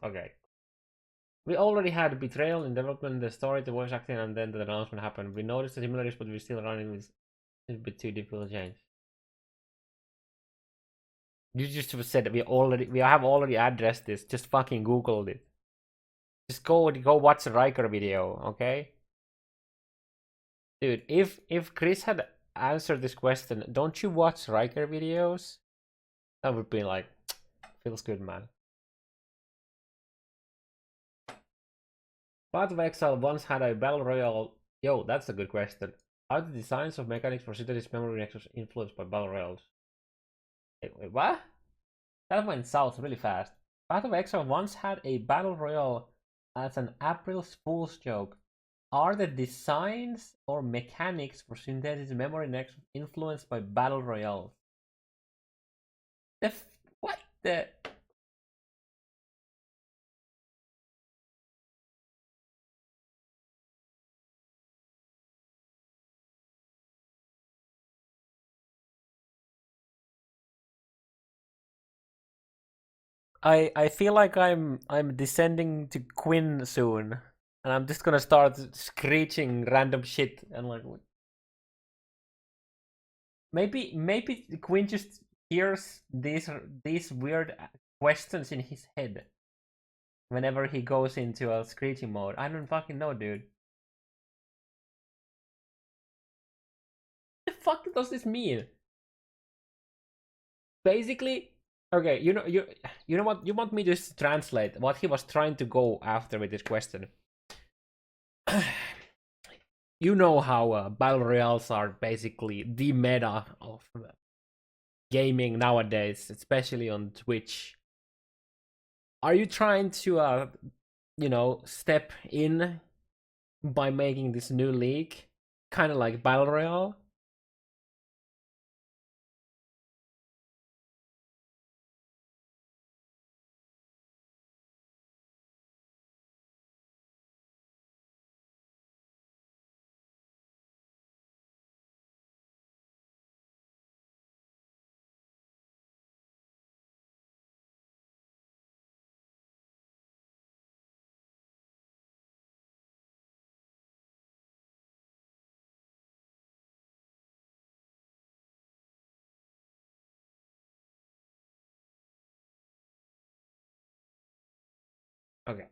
Okay. We already had betrayal in development, the story, the voice acting, and then the announcement happened. We noticed the similarities, but we're still running with a bit too difficult to change. You just said we have already addressed this. Just fucking Googled it. Just go watch the Riker video, okay? Dude, if Chris had answered this question, don't you watch Riker videos? That would be like, feels good, man. Path of Exile once had a battle royale. Yo, that's a good question. Are the designs of mechanics for cities memory nexus influenced by battle royals? Wait, what? That went south really fast. Path of Exile once had a battle royale as an April Fool's joke. Are the designs or mechanics for Synthesis Memory Nexus influenced by battle royales? What the? I feel like I'm descending to Quinn soon, and I'm just gonna start screeching random shit and like maybe Quinn just hears these weird questions in his head whenever he goes into a screeching mode. I don't fucking know, dude. What the fuck does this mean? Basically, okay, you know what? You want me to just translate what he was trying to go after with this question. You know how battle royales are basically the meta of gaming nowadays, especially on Twitch. Are you trying to step in by making this new league kind of like battle royale? Okay.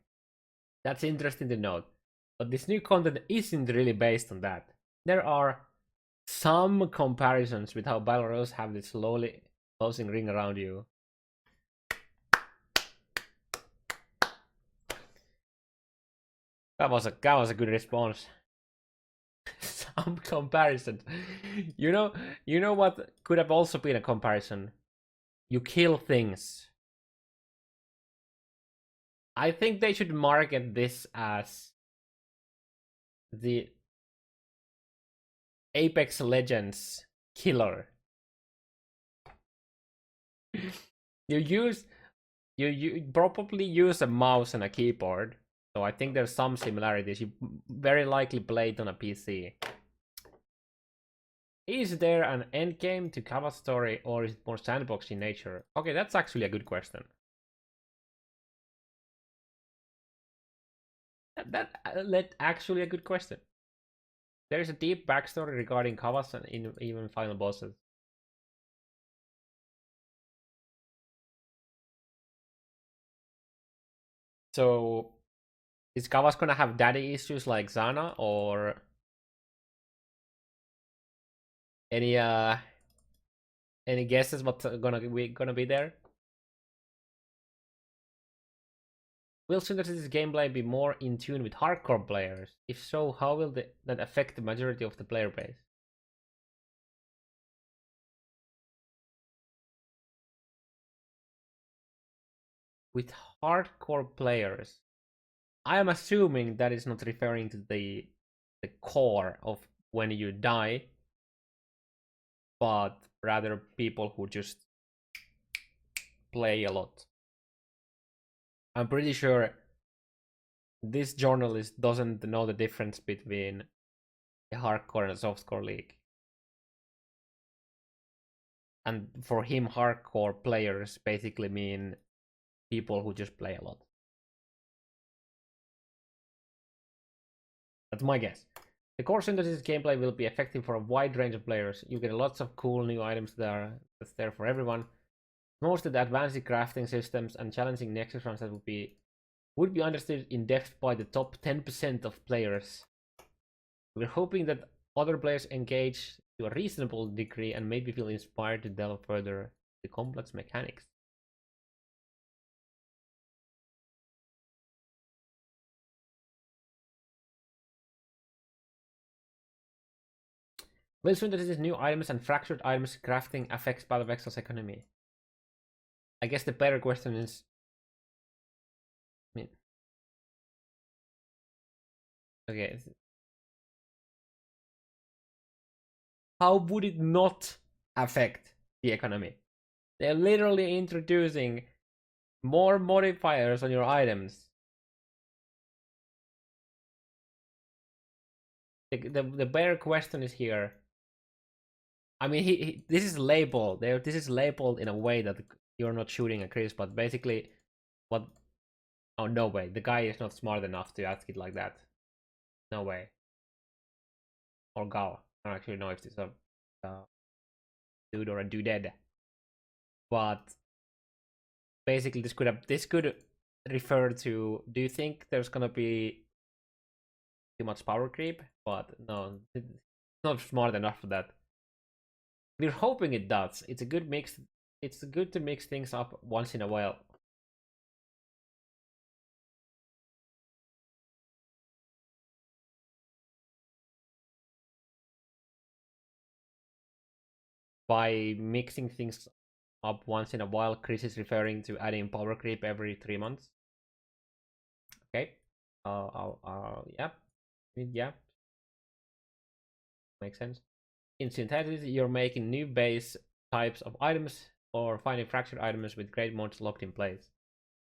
That's interesting to note. But this new content isn't really based on that. There are some comparisons with how battle royals have this slowly closing ring around you. That was a good response. Some comparison. You know what could have also been a comparison? You kill things. I think they should market this as the Apex Legends killer. You probably use a mouse and a keyboard, so I think there's some similarities. You very likely play it on a PC. Is there an endgame to Kava's story, or is it more sandbox in nature? Okay, that's actually a good question. That's actually a good question. There is a deep backstory regarding Kavas and even final bosses. So, is Kavas gonna have daddy issues like Zana, or any guesses what's gonna be there? Will Synthesis gameplay be more in tune with hardcore players? If so, how will that affect the majority of the player base? With hardcore players, I am assuming that is not referring to the core of when you die, but rather people who just play a lot. I'm pretty sure this journalist doesn't know the difference between a hardcore and a softcore league. And for him, hardcore players basically mean people who just play a lot. That's my guess. The core Synthesis gameplay will be effective for a wide range of players. You get lots of cool new items that's there for everyone. Most of the advanced crafting systems and challenging nexus runs that would be understood in depth by the top 10% of players. We're hoping that other players engage to a reasonable degree and maybe feel inspired to delve further the complex mechanics. Will Synthesis new items and fractured items crafting affects Battle of Exile's economy? I guess the better question is, okay, how would it not affect the economy? They're literally introducing more modifiers on your items. The better question is here. I mean, this is labeled. This is labeled in a way that you're not shooting a Chris, but basically, what? Oh, no way. The guy is not smart enough to ask it like that. No way. Or Gao. I don't actually know if it's a dude or a dudette. But basically, this could refer to. Do you think there's gonna be too much power creep? But no, it's not smart enough for that. We're hoping it does. It's a good mix. It's good to mix things up once in a while. By mixing things up once in a while, Chris is referring to adding power creep every 3 months. Okay. Yeah. Makes sense. In Synthesis, you're making new base types of items or finding fractured items with great mods locked in place.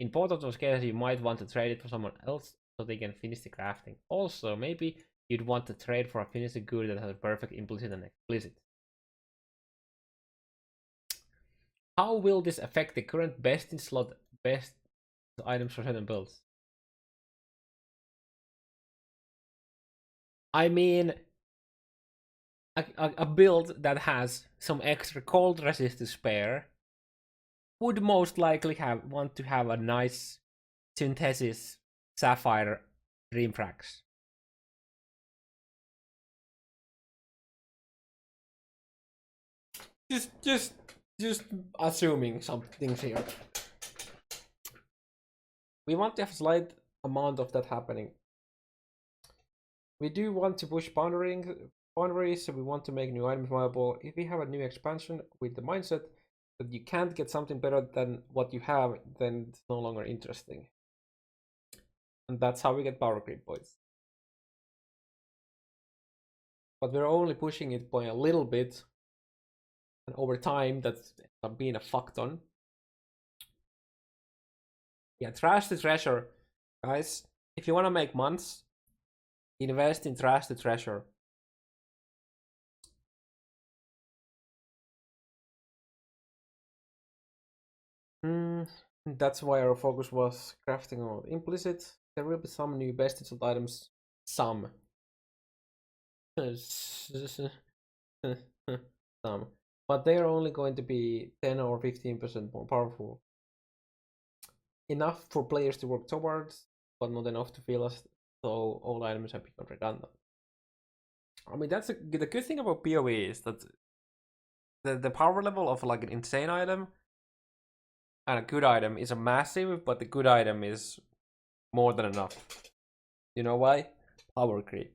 In both of those cases, you might want to trade it for someone else so they can finish the crafting. Also, maybe you'd want to trade for a finished good that has a perfect implicit and explicit. How will this affect the current best in slot best items for certain builds? I mean, a build that has some extra cold resist to spare would most likely want to have a nice Synthesis Sapphire Dreamfrags. Just assuming some things here. We want to have a slight amount of that happening. We do want to push boundaries, so we want to make new items viable. If we have a new expansion with the mindset that you can't get something better than what you have, then it's no longer interesting. And that's how we get power creep, boys. But we're only pushing it by a little bit. And over time, that's being a fuck ton. Yeah, trash the treasure. Guys, if you want to make months, invest in trash the treasure. That's why our focus was crafting on implicit. There will be some new best installed items. Some. Some. But they are only going to be 10 or 15% more powerful. Enough for players to work towards, but not enough to feel as though all items have become redundant. I mean, that's the good thing about PoE is that the power level of like an insane item and a good item is a massive, but the good item is more than enough. You know why? Power creep.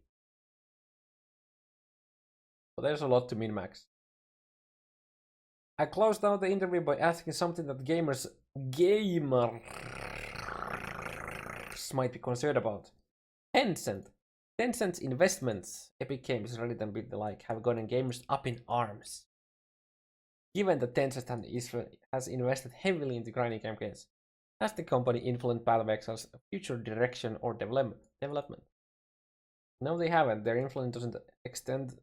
But there's a lot to min-max. I closed out the interview by asking something that gamers might be concerned about. Tencent's investments, Epic Games, Reddit and Bit alike, have gotten gamers up in arms. Given that Tencent has invested heavily into grinding campaigns, has the company influenced Path of Exile's future direction or development? No, they haven't. Their influence doesn't extend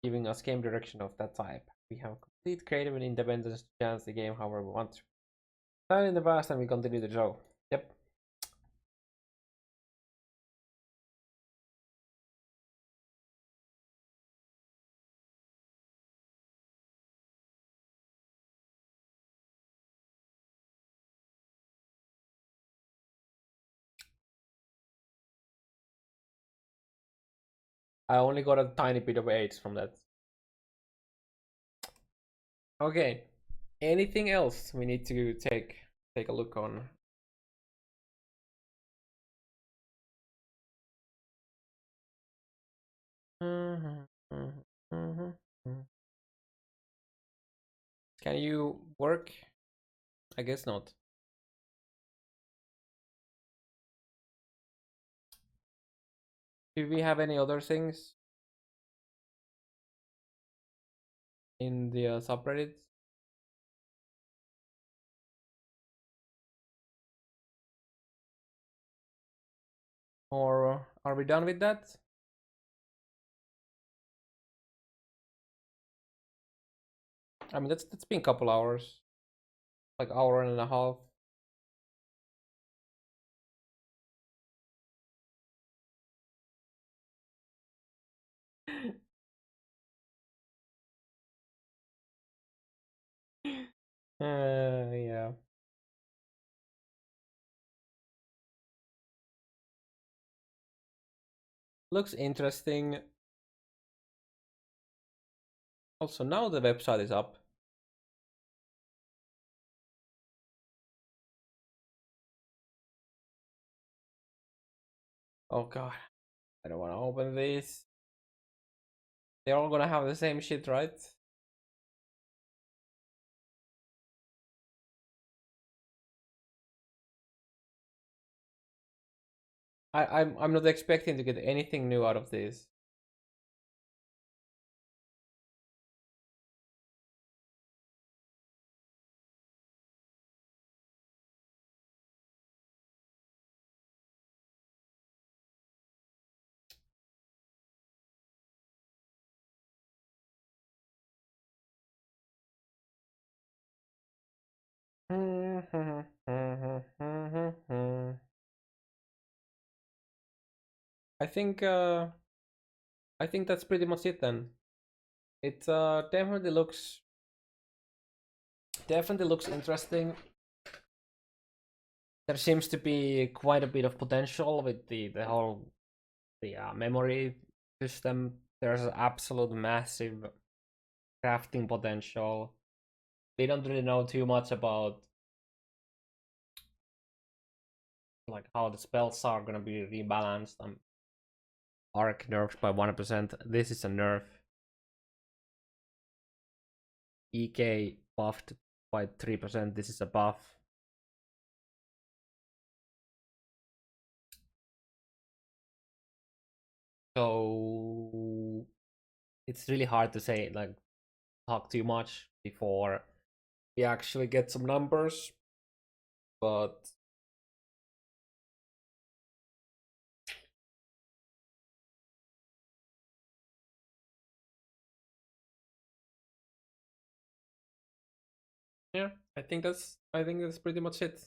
giving us game direction of that type. We have complete creative and independence to chance the game however we want to. Done in the past and we continue to show. Yep. I only got a tiny bit of AIDS from that. Okay. Anything else we need to take a look on? Can you work? I guess not. Do we have any other things in the subreddits? Or are we done with that? I mean, that's been a couple hours, like hour and a half. Yeah. Looks interesting. Also, now the website is up. Oh god, I don't want to open this. They're all gonna have the same shit, right? I'm not expecting to get anything new out of this. I think that's pretty much it then. It definitely looks interesting. there seems to be quite a bit of potential with the whole memory system. There's an absolute massive crafting potential. We don't really know too much about like how the spells are gonna be rebalanced. Arc nerfed by 1%. This is a nerf. EK buffed by 3%. This is a buff. So it's really hard to say, like, talk too much before we actually get some numbers. But yeah, I think that's pretty much it.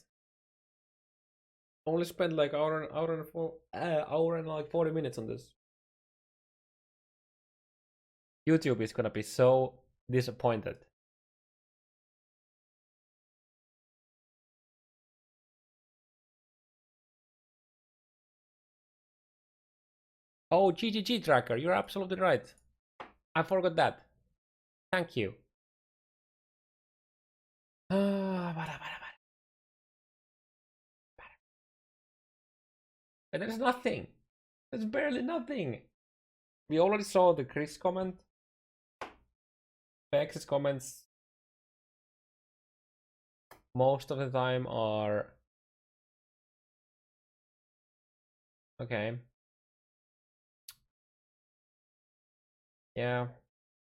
Only spent like hour and like 40 minutes on this. YouTube is gonna be so disappointed. Oh, GGG tracker, you're absolutely right. I forgot that. Thank you. But there's nothing. There's barely nothing. We already saw the Chris comment. Vex's comments most of the time are okay. Yeah.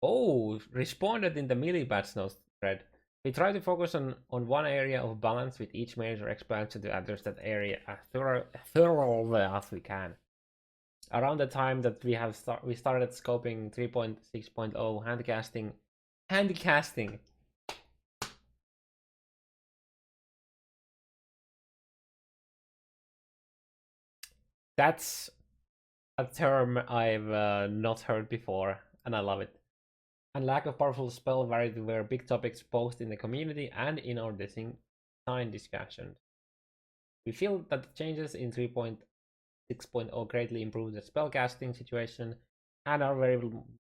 Oh, responded in the melee patch notes thread. We try to focus on one area of balance with each major expansion to address that area as thorough as we can. Around the time that we started scoping 3.6.0 handcasting. That's a term I've not heard before, and I love it. And lack of powerful spell variety were big topics both in the community and in our design discussion. We feel that the changes in 3.6.0 greatly improved the spellcasting situation and are very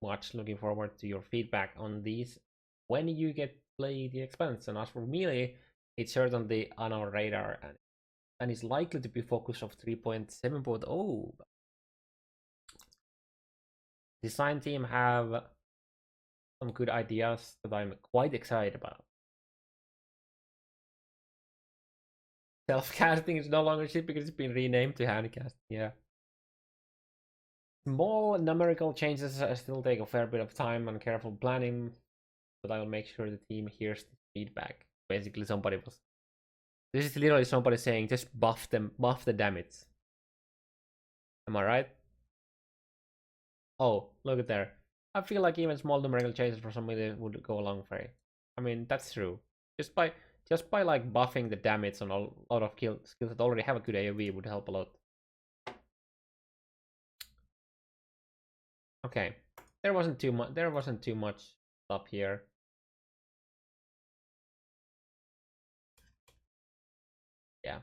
much looking forward to your feedback on these when you get play the expansion. As for melee, it's certainly on our radar and is likely to be focus of 3.7.0. Design team have some good ideas that I'm quite excited about. Self-casting is no longer shit because it's been renamed to handcasting, yeah. Small numerical changes still take a fair bit of time and careful planning, but I will make sure the team hears the feedback. Basically, this is literally somebody saying just buff the damage. Am I right? Oh, look at there. I feel like even small numerical changes for somebody would go a long way. I mean, that's true. Just by like buffing the damage on a lot of skills that already have a good AoE would help a lot. Okay, there wasn't too much stuff here. Yeah.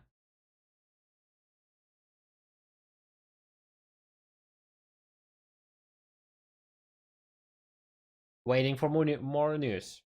Waiting for more news.